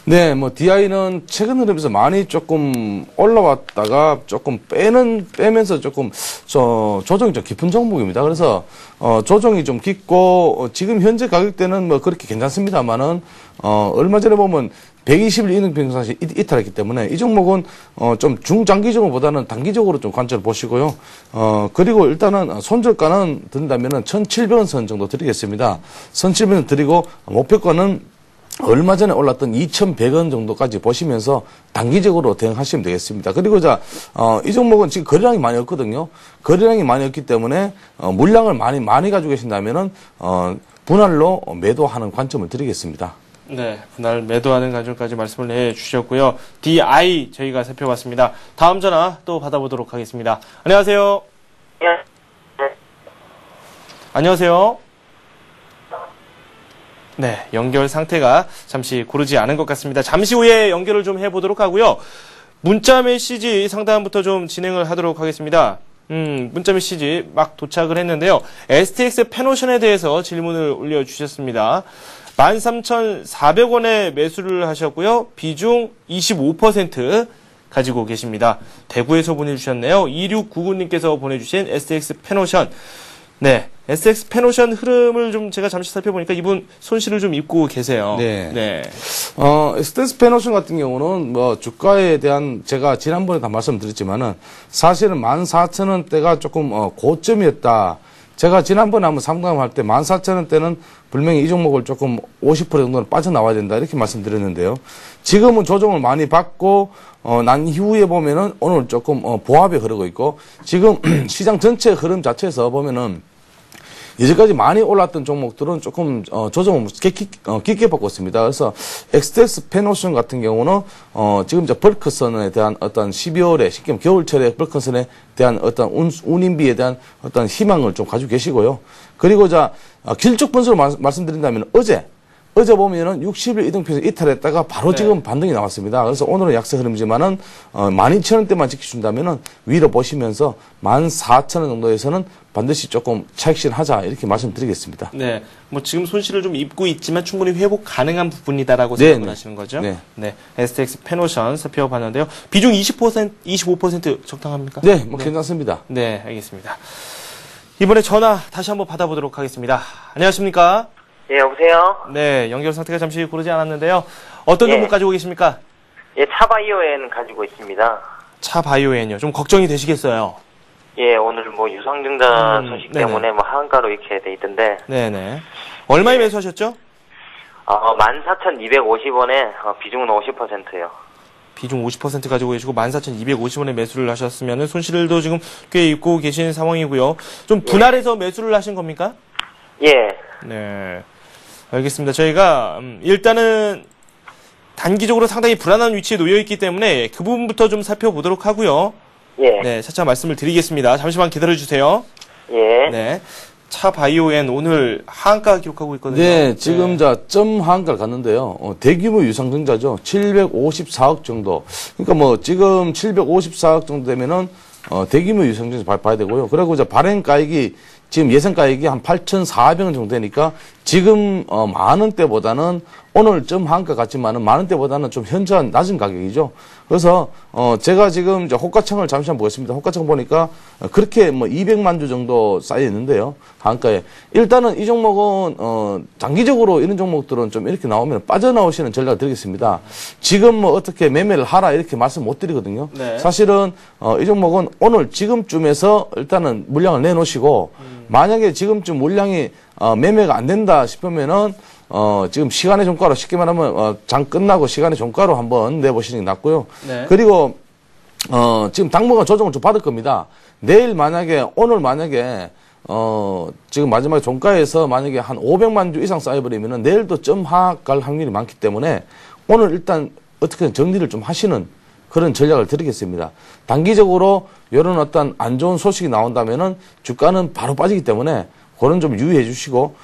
네, 뭐 DI는 최근 흐름에서 많이 조금 올라왔다가 조금 빼면서 조금 조정이 좀 깊은 종목입니다. 그래서 조정이 좀 깊고 지금 현재 가격대는 뭐 그렇게 괜찮습니다만은 얼마 전에 보면 120일 이등평균선이 이탈했기 때문에 이 종목은 좀 중장기적으로보다는 단기적으로 좀 관점을 보시고요. 그리고 일단은 손절가는 든다면은 1,700원 선 정도 드리겠습니다. 1,700원 드리고 목표가는 얼마 전에 올랐던 2,100원 정도까지 보시면서 단기적으로 대응하시면 되겠습니다. 그리고 이 종목은 지금 거래량이 많이 없거든요. 거래량이 많이 없기 때문에 물량을 많이 가지고 계신다면은 분할로 매도하는 관점을 드리겠습니다. 네, 분할 매도하는 관점까지 말씀을 해주셨고요. DI 저희가 살펴봤습니다. 다음 전화 또 받아보도록 하겠습니다. 안녕하세요. 예. 안녕하세요. 네, 연결 상태가 잠시 고르지 않은 것 같습니다. 잠시 후에 연결을 좀 해보도록 하고요. 문자 메시지 상담부터 좀 진행을 하도록 하겠습니다. 문자 메시지 막 도착을 했는데요. STX 페노션에 대해서 질문을 올려주셨습니다. 13,400원에 매수를 하셨고요. 비중 25% 가지고 계십니다. 대구에서 보내주셨네요. 2699님께서 보내주신 STX 페노션. 네, STX 페노션 흐름을 좀 제가 잠시 살펴보니까 이분 손실을 좀 입고 계세요. 네. STX 페노션 같은 경우는 뭐 주가에 대한 제가 지난번에 다 말씀드렸지만은 사실은 14,000원대가 조금 고점이었다. 제가 지난번에 한번 상담할 때 14,000원대는 분명히 이 종목을 조금 50% 정도는 빠져나와야 된다 이렇게 말씀드렸는데요. 지금은 조정을 많이 받고 난 이후에 보면은 오늘 조금 보합에 흐르고 있고 지금 시장 전체 흐름 자체에서 보면은 이제까지 많이 올랐던 종목들은 조금 조정을 깊게 받고 있습니다. 그래서 엑스텍스 페노션 같은 경우는 지금 이제 벌크선에 대한 어떤 12월에 쉽게 겨울철에 벌크선에 대한 어떤 운임비에 대한 어떤 희망을 좀 가지고 계시고요. 그리고 길쭉 분수로 말씀드린다면 어제 보면은 60일 이동평선 이탈했다가 바로 지금 반등이 나왔습니다. 그래서 오늘은 약세 흐름이지만은 12,000원대만 지켜준다면은 위로 보시면서 14,000원 정도에서는 반드시 조금 차익 실현하자 이렇게 말씀드리겠습니다. 네, 뭐 지금 손실을 좀 입고 있지만 충분히 회복 가능한 부분이다라고 생각을 하시는 거죠? 네. STX 페노션 살펴봤는데요. 비중 25% 적당합니까? 네, 뭐 괜찮습니다. 네, 알겠습니다. 이번에 전화 다시 한번 받아보도록 하겠습니다. 안녕하십니까? 예, 여보세요? 네, 연결 상태가 잠시 고르지 않았는데요. 어떤 종목 가지고 계십니까? 예, 차바이오엔 가지고 있습니다. 차바이오엔요. 좀 걱정이 되시겠어요? 예, 오늘 뭐 유상증자 소식 네네. 때문에 뭐 하한가로 이렇게 돼 있던데. 네네. 얼마에 매수하셨죠? 14,250원에 비중은 50%예요. 비중 50% 가지고 계시고 14,250원에 매수를 하셨으면 손실도 지금 꽤 입고 계신 상황이고요. 좀 분할해서 매수를 하신 겁니까? 예. 네. 알겠습니다. 저희가 일단은 단기적으로 상당히 불안한 위치에 놓여 있기 때문에 그 부분부터 좀 살펴보도록 하고요. 예. 네, 차차 말씀을 드리겠습니다. 잠시만 기다려 주세요. 예. 네. 차바이오엔 오늘 하한가 기록하고 있거든요. 네, 지금 점 하한가를 갔는데요. 대규모 유상증자죠. 754억 정도. 그러니까 뭐 지금 754억 정도 되면은 대규모 유상증자 봐야 되고요. 그리고 발행가액이 지금 예상가액이 한 8,400원 정도 되니까 지금 만원대보다는 오늘 점 한가 같지만은 만원대보다는 좀 현저한 낮은 가격이죠. 그래서 제가 지금 이제 호가창을 잠시만 보겠습니다. 호가창 보니까 그렇게 뭐 200만 주 정도 쌓여 있는데요. 한가에 일단은 이 종목은 장기적으로 이런 종목들은 좀 이렇게 나오면 빠져나오시는 전략을 드리겠습니다. 지금 뭐 어떻게 매매를 하라 이렇게 말씀 못 드리거든요. 네. 사실은 이 종목은 오늘 지금쯤에서 일단은 물량을 내놓으시고 만약에 지금쯤 물량이 매매가 안 된다 싶으면은 지금 시간의 종가로 쉽게 말하면 장 끝나고 시간의 종가로 한번 내보시는 게 낫고요. 네. 그리고 지금 당분간 조정을 좀 받을 겁니다. 내일 만약에 오늘 만약에 지금 마지막에 종가에서 만약에 한 500만 주 이상 쌓여버리면은 내일도 점 하갈 확률이 많기 때문에 오늘 일단 어떻게든 정리를 좀 하시는 그런 전략을 드리겠습니다. 단기적으로 이런 어떤 안 좋은 소식이 나온다면은 주가는 바로 빠지기 때문에 그런 좀 유의해 주시고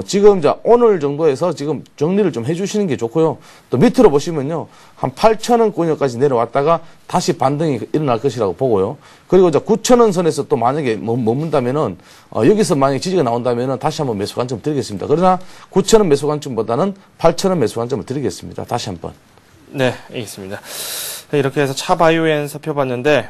지금 오늘 정도에서 지금 정리를 좀 해주시는 게 좋고요. 또 밑으로 보시면요 한 8,000원권까지 내려왔다가 다시 반등이 일어날 것이라고 보고요. 그리고 9,000원 선에서 또 만약에 머문다면은 여기서 만약에 지지가 나온다면은 다시 한번 매수 관점 드리겠습니다. 그러나 9,000원 매수 관점보다는 8,000원 매수 관점을 드리겠습니다. 다시 한번. 네, 알겠습니다. 네, 이렇게 해서 차바이오엔 살펴봤는데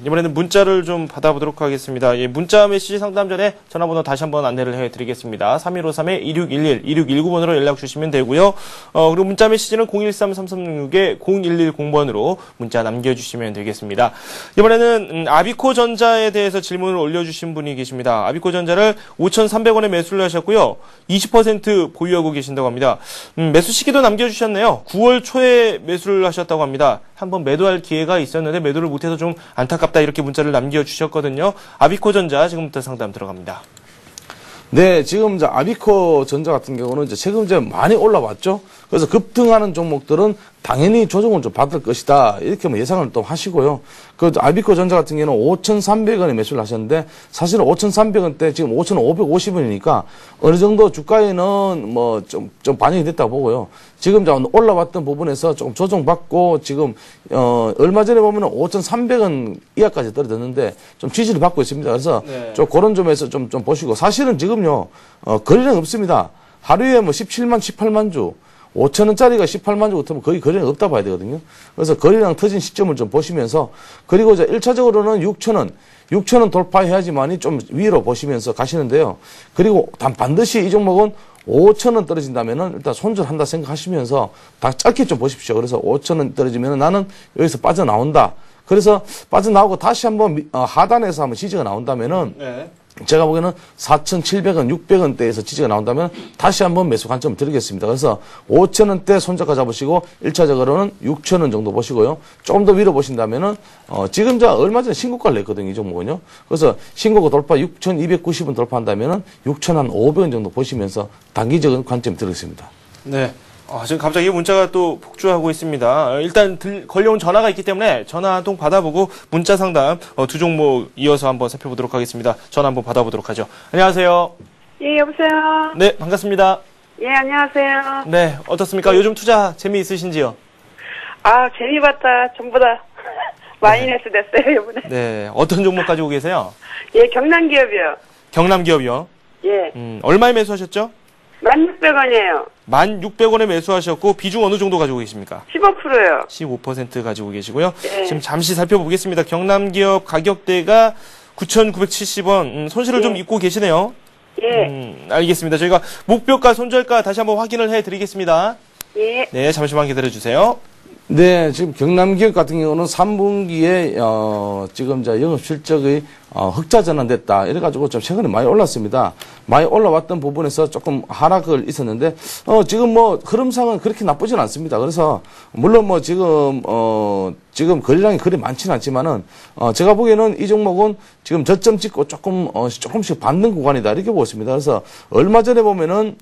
이번에는 문자를 좀 받아보도록 하겠습니다. 예, 문자 메시지 상담 전에 전화번호 다시 한번 안내를 해드리겠습니다. 3153-2611, 2619번으로 연락 주시면 되고요. 그리고 문자 메시지는 013-3366-0110번으로 문자 남겨주시면 되겠습니다. 이번에는 아비코전자에 대해서 질문을 올려주신 분이 계십니다. 아비코전자를 5,300원에 매수를 하셨고요. 20% 보유하고 계신다고 합니다. 매수 시기도 남겨주셨네요. 9월 초에 매수를 하셨다고 합니다. 한번 매도할 기회가 있었는데 매도를 못해서 좀 안타깝다 이렇게 문자를 남겨주셨거든요. 아비코전자 지금부터 상담 들어갑니다. 네, 지금 아비코전자 같은 경우는 최근 많이 올라왔죠. 그래서 급등하는 종목들은 당연히 조정을 좀 받을 것이다. 이렇게 예상을 또 하시고요. 그 아비코전자 같은 경우는 5,300원에 매수를 하셨는데 사실은 5,300원대 지금 5,550원이니까 어느 정도 주가에는 뭐 좀 반영이 됐다고 보고요. 지금 올라왔던 부분에서 조금 조정받고 지금 얼마 전에 보면은 5,300원 이하까지 떨어졌는데 좀 지지를 받고 있습니다. 그래서 네. 좀 그런 점에서 좀 보시고 사실은 지금요 거래량 없습니다. 하루에 뭐 17만, 18만 주 5,000원짜리가 18만 주 같으면 거의 거래량 없다 봐야 되거든요. 그래서 거래량 터진 시점을 좀 보시면서 그리고 1차적으로는 6,000원 돌파해야지만이 좀 위로 보시면서 가시는데요. 그리고 반드시 이 종목은 5,000원 떨어진다면은 일단 손절한다 생각하시면서 다 짧게 좀 보십시오. 그래서 5,000원 떨어지면은 나는 여기서 빠져나온다. 그래서 빠져나오고 다시 한번 하단에서 한번 지지가 나온다면은 네. 제가 보기에는 4,700원, 600원대에서 지지가 나온다면 다시 한번 매수 관점을 드리겠습니다. 그래서 5,000원대 손절가 잡으시고 1차적으로는 6,000원 정도 보시고요. 조금 더 위로 보신다면은 지금 얼마 전에 신고가를 냈거든요, 이 종목은요. 그래서 신고가 돌파 6,290원 돌파한다면은 6,500원 정도 보시면서 단기적인 관점 드리겠습니다. 네. 지금 갑자기 문자가 또 폭주하고 있습니다. 일단 걸려온 전화가 있기 때문에 전화 한 통 받아보고 문자 상담 두 종목 이어서 한번 살펴보도록 하겠습니다. 전화 한번 받아보도록 하죠. 안녕하세요. 예, 여보세요. 네, 반갑습니다. 예, 안녕하세요. 네, 어떻습니까? 요즘 투자 재미있으신지요? 재미봤다. 전부 다 마이너스 됐어요, 이번에. 네, 어떤 종목 가지고 계세요? 예, 경남기업이요. 경남기업이요? 예. 얼마에 매수하셨죠? 16,000원이에요. 1,600원에 매수하셨고 비중 어느 정도 가지고 계십니까? 15%요. 15% 가지고 계시고요. 네. 지금 잠시 살펴보겠습니다. 경남기업 가격대가 9,970원. 손실을 좀 입고 계시네요. 예. 알겠습니다. 저희가 목표가, 손절가 다시 한번 확인을 해드리겠습니다. 예. 네, 잠시만 기다려주세요. 네, 지금 경남기업 같은 경우는 3분기에 지금 영업 실적이 흑자 전환됐다. 이래가지고 좀 최근에 많이 올랐습니다. 많이 올라왔던 부분에서 조금 하락을 있었는데 지금 흐름상은 그렇게 나쁘진 않습니다. 그래서 물론 지금 거래량이 그리 많지는 않지만은 제가 보기에는 이 종목은 지금 저점 찍고 조금씩 받는 구간이다 이렇게 보고 있습니다. 그래서 얼마 전에 보면은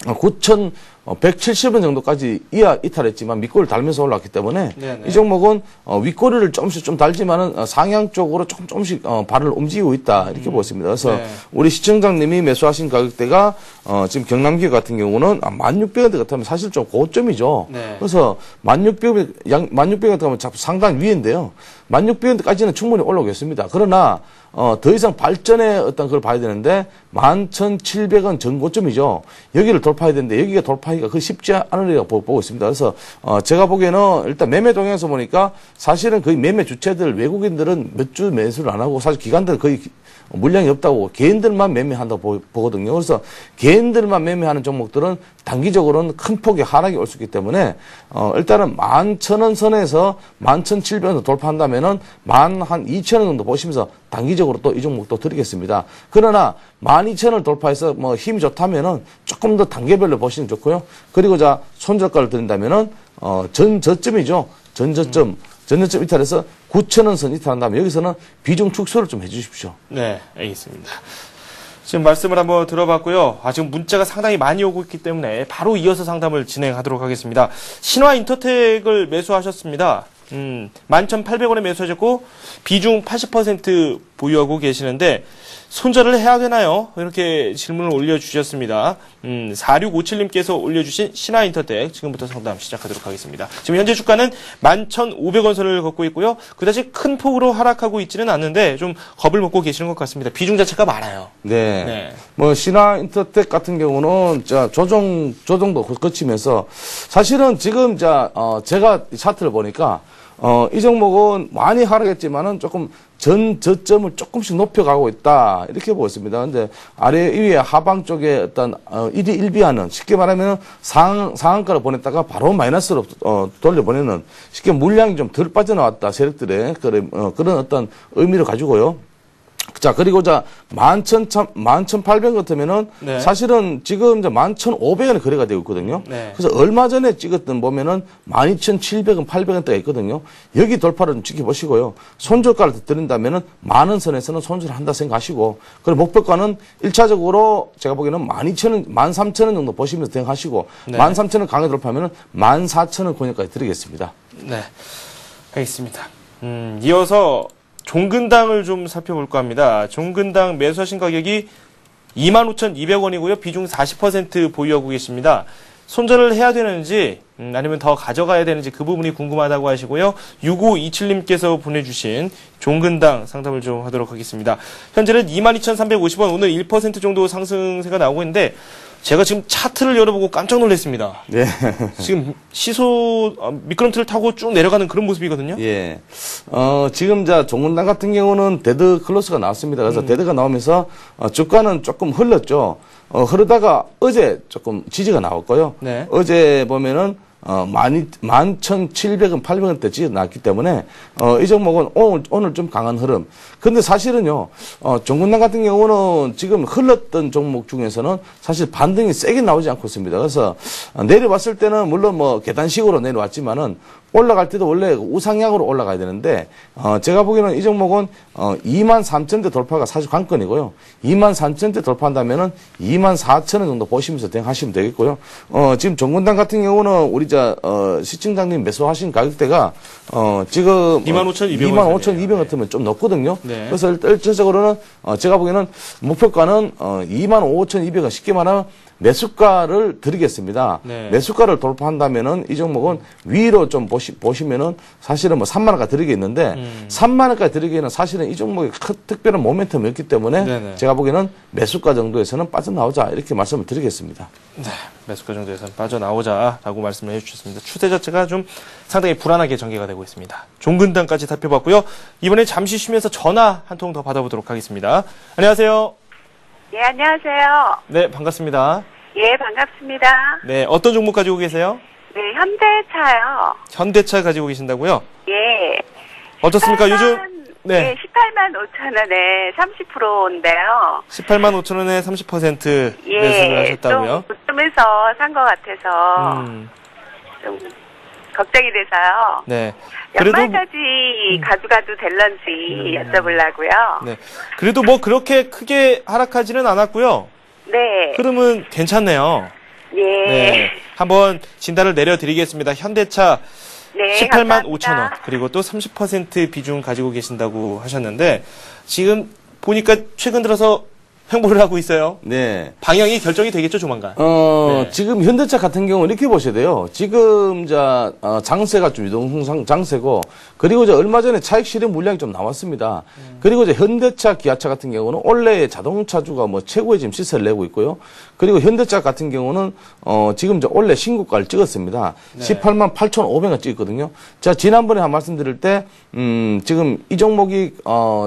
9,170원 정도까지 이탈했지만 밑꼬리를 달면서 올라왔기 때문에 네네. 이 종목은 윗꼬리를 조금씩 좀 달지만은 상향 쪽으로 조금씩 발을 움직이고 있다 이렇게 보겠습니다. 그래서 네. 우리 시청장님이 매수하신 가격대가 지금 경남기업 같은 경우는 1,600원대 같으면 사실 좀 고점이죠. 네. 그래서 1,600원 같으면 상당히 위인데요. 1,600원대까지는 충분히 올라오겠습니다. 그러나 더 이상 발전의 어떤 걸 봐야 되는데 11,700원 전고점이죠. 여기를 돌파해야 되는데 여기가 돌파하기가 그리 쉽지 않으리라고 보고 있습니다. 그래서 제가 보기에는 일단 매매 동향에서 보니까 사실은 거의 매매 주체들 외국인들은 몇 주 매수를 안 하고 사실 기관들은 거의 물량이 없다고 개인들만 매매한다고 보거든요. 그래서 개인들만 매매하는 종목들은 단기적으로는 큰 폭의 하락이 올 수 있기 때문에 일단은 11,000원 선에서 11,700원 돌파한다면은 12,000원 정도 보시면서 단기적으로 또 이 종목도 드리겠습니다. 그러나 12,000원을 돌파해서 힘이 좋다면은 조금 더 단계별로 보시면 좋고요. 그리고 손절가를 드린다면은 전저점이죠. 전저점 이탈해서 9,000원 선 이탈한다면 여기서는 비중 축소를 좀 해주십시오. 네, 알겠습니다. 지금 말씀을 한번 들어봤고요. 지금 문자가 상당히 많이 오고 있기 때문에 바로 이어서 상담을 진행하도록 하겠습니다. 신화인터텍을 매수하셨습니다. 11,800원에 매수하셨고 비중 80% 보유하고 계시는데 손절을 해야 되나요? 이렇게 질문을 올려주셨습니다. 4657님께서 올려주신 신화인터텍 지금부터 상담 시작하도록 하겠습니다. 지금 현재 주가는 11,500원 선을 걷고 있고요. 그다지 큰 폭으로 하락하고 있지는 않는데 좀 겁을 먹고 계시는 것 같습니다. 비중 자체가 많아요. 네. 신화인터텍 같은 경우는 조정도 거치면서 사실은 지금 제가 차트를 보니까 이 종목은 많이 하락했지만은 조금 저점을 조금씩 높여가고 있다. 이렇게 보고 있습니다. 근데 위에 하방 쪽에 어떤, 일비하는, 쉽게 말하면 상한가를 보냈다가 바로 마이너스로, 돌려보내는, 쉽게 물량이 좀 덜 빠져나왔다. 세력들의 그런 어떤 의미를 가지고요. 그리고 11,800원 같으면은 네. 사실은 지금 11,500원에 거래가 되고 있거든요. 네. 그래서 얼마 전에 찍었던 보면은 12,700원, 800원대가 있거든요. 여기 돌파를 좀 지켜보시고요. 손절가를 드린다면은 10,000원 선에서는 손절을 한다 생각하시고, 그리고 목표가는 1차적으로 제가 보기에는 12,000원, 13,000원 정도 보시면서 대응하시고, 네. 13,000원 강에 돌파하면은 14,000원 권역까지 드리겠습니다. 네, 알겠습니다. 이어서 종근당을 좀 살펴볼까 합니다. 종근당 매수하신 가격이 25,200원이고요. 비중 40% 보유하고 계십니다. 손절을 해야 되는지 아니면 더 가져가야 되는지 그 부분이 궁금하다고 하시고요. 6527님께서 보내주신 종근당 상담을 좀 하도록 하겠습니다. 현재는 22,350원, 오늘 1% 정도 상승세가 나오고 있는데 제가 지금 차트를 열어보고 깜짝 놀랐습니다. 네. 지금 미끄럼틀을 타고 쭉 내려가는 그런 모습이거든요. 예. 지금 종근당 같은 경우는 데드 클로스가 나왔습니다. 그래서 데드가 나오면서 주가는 조금 흘렀죠. 흐르다가 어제 조금 지지가 나왔고요. 네. 어제 보면은 11,700원, 800원대 지어놨기 때문에, 이 종목은 오늘 좀 강한 흐름. 근데 사실은요, 종근당 같은 경우는 지금 흘렀던 종목 중에서는 사실 반등이 세게 나오지 않고 있습니다. 그래서 내려왔을 때는 물론 뭐 계단식으로 내려왔지만은 올라갈 때도 원래 우상향으로 올라가야 되는데, 제가 보기에는 이 종목은, 23,000대 돌파가 사실 관건이고요. 23,000대 돌파한다면은 24,000원 정도 보시면서 대응하시면 되겠고요. 지금 종근당 같은 경우는 우리 시청장님 매수하신 가격대가, 지금 25,200원 같으면 좀 높거든요. 네. 그래서 일차적으로는, 제가 보기에는 목표가는, 25,200원 쉽게 말하면 매수가를 드리겠습니다. 네. 매수가를 돌파한다면은 이 종목은 위로 좀 보시면은 사실은 뭐 3만원까지 드리겠는데 3만원까지 드리기에는 사실은 이 종목이 특별한 모멘텀이 없기 때문에 네네. 제가 보기에는 매수가 정도에서는 빠져나오자 이렇게 말씀을 드리겠습니다. 네, 매수가 정도에서는 빠져나오자라고 말씀을 해주셨습니다. 추세 자체가 좀 상당히 불안하게 전개가 되고 있습니다. 종근당까지 살펴봤고요. 이번에 잠시 쉬면서 전화 한 통 더 받아보도록 하겠습니다. 안녕하세요. 예, 안녕하세요. 네, 반갑습니다. 예, 반갑습니다. 네, 어떤 종목 가지고 계세요? 네, 현대차요. 현대차 가지고 계신다고요? 예. 어떻습니까? 요즘 네. 예, 18만 5천 원에 30%인데요. 18만 5천 원에 30% 예, 매수를 하셨다고요? 좀 고점에서 산 것 같아서 좀 걱정이 돼서요. 네. 그래도 연말까지 가져가도 될런지 여쭤보려고요. 네. 그래도 뭐 그렇게 크게 하락하지는 않았고요. 네. 흐름은 괜찮네요. 예. 네. 한번 진단을 내려드리겠습니다. 현대차 네, 18만 감사합니다. 5천 원 그리고 또 30% 비중 가지고 계신다고 하셨는데 지금 보니까 최근 들어서 횡보를 하고 있어요. 네. 방향이 결정이 되겠죠, 조만간. 네. 지금 현대차 같은 경우는 이렇게 보셔야 돼요. 지금, 장세가 좀 유동성 장세고, 그리고 얼마 전에 차익 실현 물량이 좀 나왔습니다. 그리고 현대차, 기아차 같은 경우는 올해 자동차주가 뭐 최고의 지금 시세를 내고 있고요. 그리고 현대차 같은 경우는, 지금 올해 신고가를 찍었습니다. 네. 18만 8,500원 찍었거든요. 자, 지난번에 한 말씀드릴 때, 지금 이 종목이,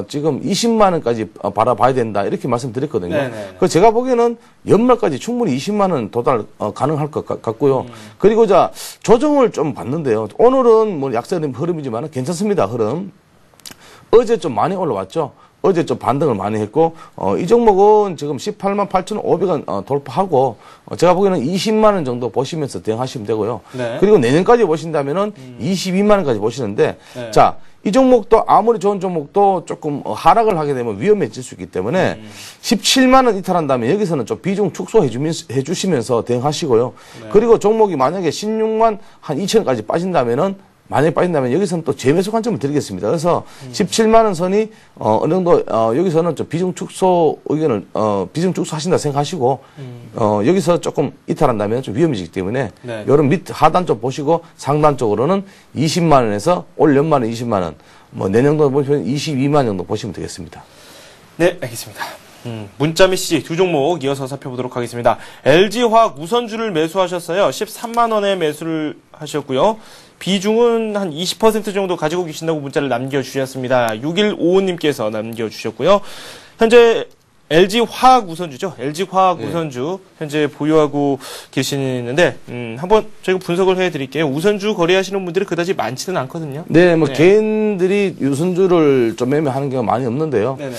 지금 20만원까지 바라봐야 된다. 이렇게 말씀드렸거든요. 네네. 그 제가 보기에는 연말까지 충분히 20만 원 도달 가능할 것 같고요. 그리고 조정을 좀 봤는데요. 오늘은 뭐 약세 흐름이지만 괜찮습니다. 흐름. 어제 좀 많이 올라왔죠. 어제 좀 반등을 많이 했고 이 종목은 지금 18만 8,500원 돌파하고 제가 보기에는 20만 원 정도 보시면서 대응하시면 되고요. 네. 그리고 내년까지 보신다면은 22만 원까지 보시는데 네. 자, 이 종목도 아무리 좋은 종목도 조금 하락을 하게 되면 위험해질 수 있기 때문에 17만 원 이탈한다면 여기서는 좀 비중 축소해 주시면서 대응하시고요. 네. 그리고 종목이 만약에 16만 한 2천원까지 빠진다면은 만약에 빠진다면 여기서는 또 재매수 관점을 드리겠습니다. 그래서 17만 원 선이 어느 정도 여기서는 좀 비중 축소 의견을 비중 축소하신다 생각하시고 여기서 조금 이탈한다면 좀 위험해지기 때문에 네. 요런 밑 하단 쪽 보시고 상단 쪽으로는 20만 원에서 올 연말은 20만 원, 뭐 내년도 보시면 22만 원 정도 보시면 되겠습니다. 네, 알겠습니다. 문자 메시지 두 종목 이어서 살펴보도록 하겠습니다. LG화학 우선주를 매수하셨어요. 13만 원에 매수를 하셨고요. 비중은 한 20% 정도 가지고 계신다고 문자를 남겨주셨습니다. 6155님께서 남겨주셨고요. 현재 LG화학 우선주죠. LG화학 네. 우선주 현재 보유하고 계시는데 한번 저희가 분석을 해드릴게요. 우선주 거래하시는 분들이 그다지 많지는 않거든요. 네, 뭐 네. 개인들이 우선주를 좀 매매하는 경우가 많이 없는데요. 네네.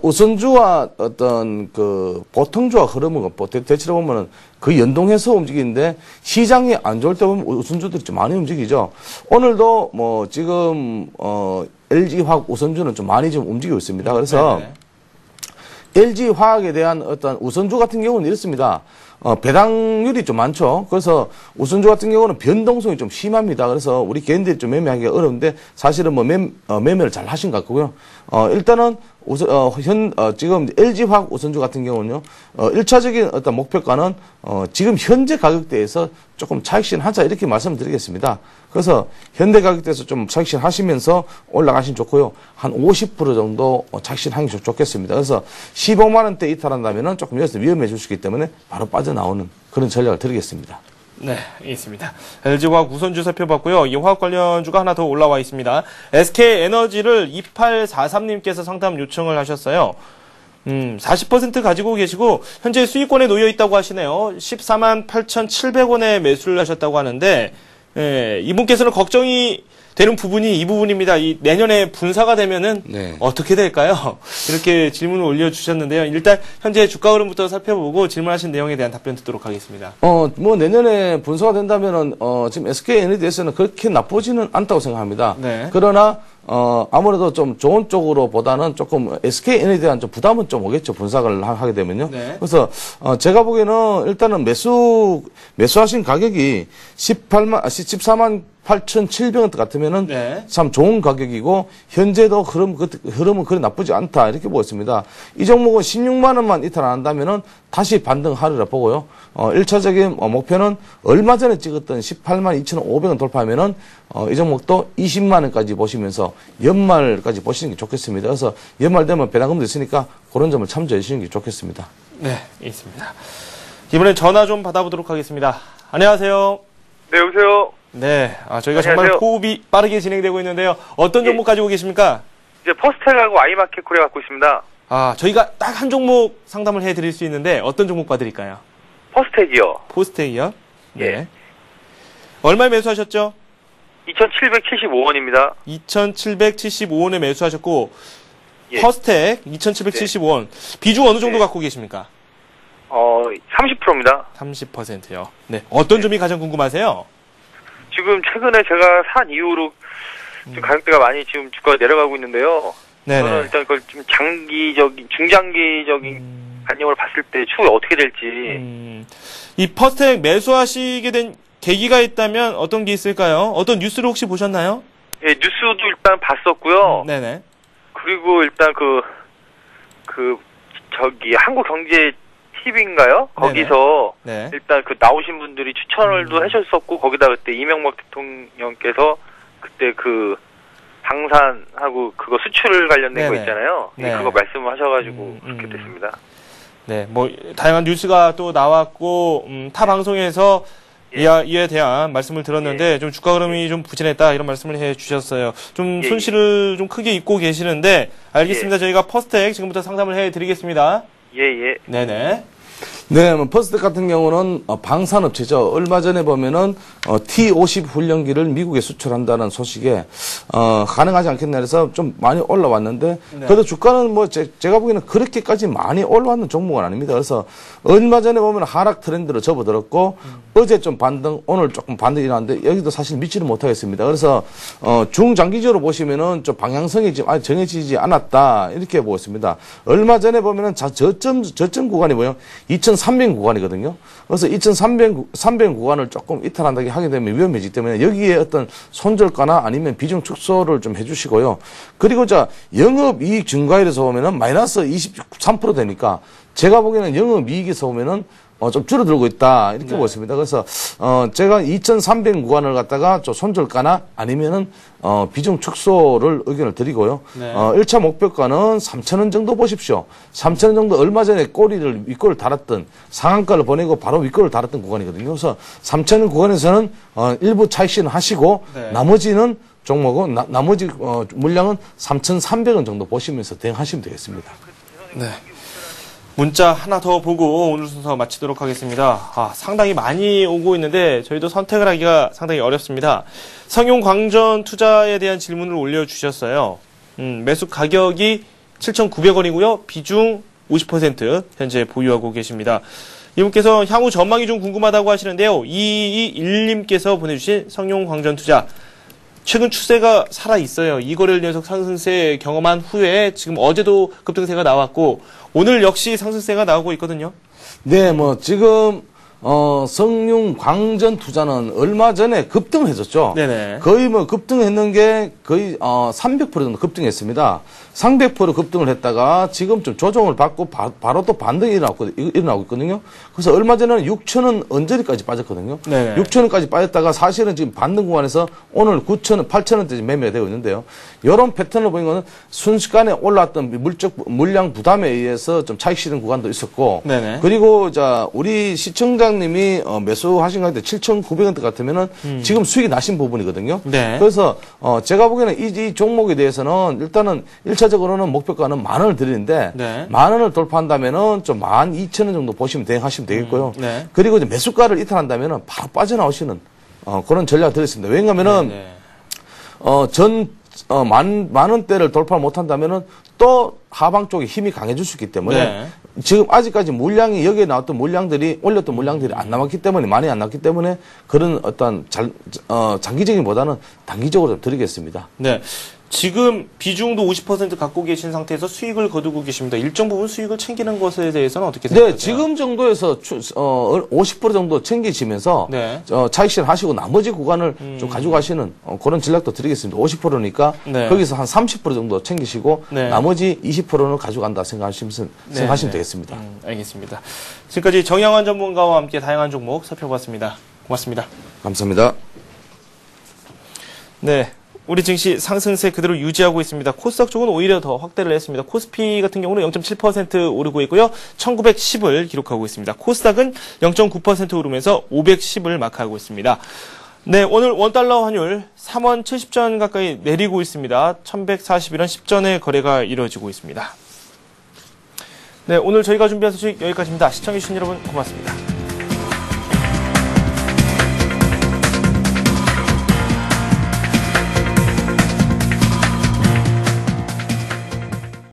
우선주와 어떤 그 보통주와 흐름은 대체로 보면은 그 연동해서 움직이는데 시장이 안 좋을 때 보면 우선주들이 좀 많이 움직이죠. 오늘도 뭐 지금 LG화학 우선주는 좀 많이 좀 움직이고 있습니다. 그래서 네네. LG화학에 대한 어떤 우선주 같은 경우는 이렇습니다. 배당률이 좀 많죠. 그래서 우선주 같은 경우는 변동성이 좀 심합니다. 그래서 우리 개인들이 좀 매매하기가 어려운데 사실은 뭐 매매를 잘 하신 것 같고요. 일단은 지금 LG화학 우선주 같은 경우는요, 1차적인 어떤 목표가는, 지금 현재 가격대에서 조금 차익신 하자, 이렇게 말씀드리겠습니다. 그래서 현대 가격대에서 좀 차익신 하시면서 올라가시면 좋고요. 한 50% 정도 차익신 하는 게 좋겠습니다. 그래서 15만원대 이탈한다면은 조금 여기서 위험해질 수 있기 때문에 바로 빠져나오는 그런 전략을 드리겠습니다. 네, 있습니다. LG화학 우선주 살펴봤고요. 이 화학 관련주가 하나 더 올라와 있습니다. SK에너지를 2843님께서 상담 요청을 하셨어요. 40% 가지고 계시고 현재 수익권에 놓여 있다고 하시네요. 14만 8,700원에 매수를 하셨다고 하는데 이분께서는 걱정이 되는 부분이 이 부분입니다. 이 내년에 분사가 되면은 네. 어떻게 될까요? 이렇게 질문을 올려주셨는데요. 일단 현재 주가 흐름부터 살펴보고 질문하신 내용에 대한 답변 듣도록 하겠습니다. 뭐 내년에 분사가 된다면은 지금 SK NEDS는 그렇게 나쁘지는 않다고 생각합니다. 네. 그러나 아무래도 좀 좋은 쪽으로 보다는 조금 SKN에 대한 좀 부담은 좀 오겠죠. 분석을 하게 되면요. 네. 그래서, 제가 보기에는 일단은 매수하신 가격이 14만 8,700원 같으면은 네. 참 좋은 가격이고, 현재도 흐름은 그리 나쁘지 않다. 이렇게 보겠습니다. 이 종목은 16만원만 이탈 안 한다면은 다시 반등하리라 보고요. 1차적인 목표는 얼마 전에 찍었던 18만 2,500원 돌파하면은, 이 종목도 20만원까지 보시면서 연말까지 보시는 게 좋겠습니다. 그래서 연말 되면 배당금도 있으니까 그런 점을 참조해 주시는 게 좋겠습니다. 네, 있습니다. 이번엔 전화 좀 받아보도록 하겠습니다. 안녕하세요. 네, 여보세요. 네, 저희가 안녕하세요. 정말 호흡이 빠르게 진행되고 있는데요. 어떤 종목 가지고 계십니까? 이제 퍼스텍하고 아이마켓 코리아 갖고 있습니다. 저희가 딱 한 종목 상담을 해드릴 수 있는데 어떤 종목 봐드릴까요? 퍼스텍이요. 포스텍이요? 네. 예. 얼마에 매수하셨죠? 2,775원입니다. 2,775원에 매수하셨고 예. 퍼스텍 2,775원. 비중 어느 정도 네. 갖고 계십니까? 30%입니다. 30%요. 네. 어떤 점이 가장 궁금하세요? 지금 최근에 제가 산 이후로 지금 가격대가 많이 지금 주가가 내려가고 있는데요. 네네. 저는 일단 그걸 좀 중장기적인 관념을 봤을 때 추후에 어떻게 될지. 이 퍼스텍 매수하시게 된 계기가 있다면 어떤 게 있을까요? 어떤 뉴스를 혹시 보셨나요? 예, 뉴스도 일단 봤었고요. 네네. 그리고 일단 한국경제 TV인가요? 거기서 네. 일단 그 나오신 분들이 추천을도 하셨었고 거기다 그때 이명박 대통령께서 그때 그 방산하고 그거 수출 관련된 네네. 거 있잖아요. 네. 그거 말씀을 하셔가지고 그렇게 됐습니다. 네, 뭐 다양한 뉴스가 또 나왔고 타 방송에서 이에 대한 말씀을 들었는데 좀 주가 흐름이 좀 부진했다 이런 말씀을 해주셨어요. 좀 손실을 좀 크게 입고 계시는데 알겠습니다. 저희가 퍼스텍 지금부터 상담을 해드리겠습니다. 예. 네네. 네, 퍼스텍 같은 경우는 방산업체죠. 얼마 전에 보면은 T-50 훈련기를 미국에 수출한다는 소식에 가능하지 않겠나 해서 좀 많이 올라왔는데 그래도 주가는 뭐 제가 보기에는 그렇게까지 많이 올라왔는 종목은 아닙니다. 그래서 얼마 전에 보면 하락 트렌드로 접어들었고 어제 좀 반등, 오늘 조금 반등이 나는데 여기도 사실 믿지를 못하겠습니다. 그래서 중장기적으로 보시면은 좀 방향성이 지금 아직 정해지지 않았다 이렇게 보고 있습니다. 얼마 전에 보면은 저점 구간이 뭐예요? 2,300 구간이거든요. 그래서 2,300 구간을 조금 이탈한다고 하게 되면 위험해지기 때문에 여기에 어떤 손절가나 아니면 비중 축소를 좀 해주시고요. 그리고 영업이익 증가율에서 보면은 마이너스 23% 되니까 제가 보기에는 영업이익에서 보면은 좀 줄어들고 있다 이렇게 보고 있습니다. 그래서 제가 2,300 구간을 갖다가 좀 손절가나 아니면은 비중 축소를 의견을 드리고요. 1차 목표가는 3,000원 정도 보십시오. 3,000원 정도 얼마 전에 윗골을 달았던 상한가를 보내고 바로 윗골을 달았던 구간이거든요. 그래서 3,000원 구간에서는 일부 차익실현 하시고 나머지는 종목은 나머지 물량은 3,300원 정도 보시면서 대응하시면 되겠습니다. 네. 문자 하나 더 보고 오늘 순서 마치도록 하겠습니다. 상당히 많이 오고 있는데 저희도 선택을 하기가 상당히 어렵습니다. 성용광전 투자에 대한 질문을 올려주셨어요. 매수 가격이 7,900원이고요. 비중 50% 현재 보유하고 계십니다. 이분께서 향후 전망이 좀 궁금하다고 하시는데요. 2221님께서 보내주신 성용광전 투자. 최근 추세가 살아있어요. 2거래일 연속 상승세 경험한 후에 지금 어제도 급등세가 나왔고 오늘 역시 상승세가 나오고 있거든요. 네, 지금 성융광전 투자는 얼마 전에 급등을 했었죠. 네네. 거의 급등했는 게 거의 300% 정도 급등했습니다. 300% 급등을 했다가 지금 좀 조정을 받고 바로 또 반등이 일어나고 있거든요. 그래서 얼마 전에는 6,000원 언저리까지 빠졌거든요. 네네. 6,000원까지 빠졌다가 사실은 지금 반등 구간에서 오늘 9,000원, 8,000원대 매매가 되고 있는데요. 이런 패턴을 보는 거는 순식간에 올라왔던 물량 부담에 의해서 좀 차익 실현 구간도 있었고, 네네. 그리고 우리 시청자 실장님이 매수하신 가격대 7,900원대 같으면은 지금 수익이 나신 부분이거든요. 네. 그래서 제가 보기에는 이 종목에 대해서는 일단은 1차적으로는 목표가는 10,000원을 드리는데 네. 10,000원을 돌파한다면은 좀 12,000원 정도 보시면 대응하시면 되겠고요. 네. 그리고 이제 매수가를 이탈한다면은 바로 빠져나오시는 그런 전략을 드렸습니다. 왜냐하면은 네. 만 원대를 돌파 못한다면은 또 하방 쪽에 힘이 강해질 수 있기 때문에 네. 지금 아직까지 물량이 여기에 나왔던 물량들이 올렸던 물량들이 안 남았기 때문에 많이 안 남았기 때문에 그런 어떤 장기적인보다는 단기적으로 좀 드리겠습니다. 네. 지금 비중도 50% 갖고 계신 상태에서 수익을 거두고 계십니다. 일정 부분 수익을 챙기는 것에 대해서는 어떻게 생각하세요? 네, 지금 정도에서 50% 정도 챙기시면서 네. 차익 실현하시고 나머지 구간을 좀 가져가시는 그런 전략도 드리겠습니다. 50%니까 네. 거기서 한 30% 정도 챙기시고 네. 나머지 20%는 가져간다 생각하시면 되겠습니다. 알겠습니다. 지금까지 정양환 전문가와 함께 다양한 종목 살펴봤습니다. 고맙습니다. 감사합니다. 네. 우리 증시 상승세 그대로 유지하고 있습니다. 코스닥 쪽은 오히려 더 확대를 했습니다. 코스피 같은 경우는 0.7% 오르고 있고요. 1910을 기록하고 있습니다. 코스닥은 0.9% 오르면서 510을 마크하고 있습니다. 네, 오늘 원달러 환율 3원 70전 가까이 내리고 있습니다. 1141원 10전의 거래가 이루어지고 있습니다. 네, 오늘 저희가 준비한 소식 여기까지입니다. 시청해주신 여러분 고맙습니다.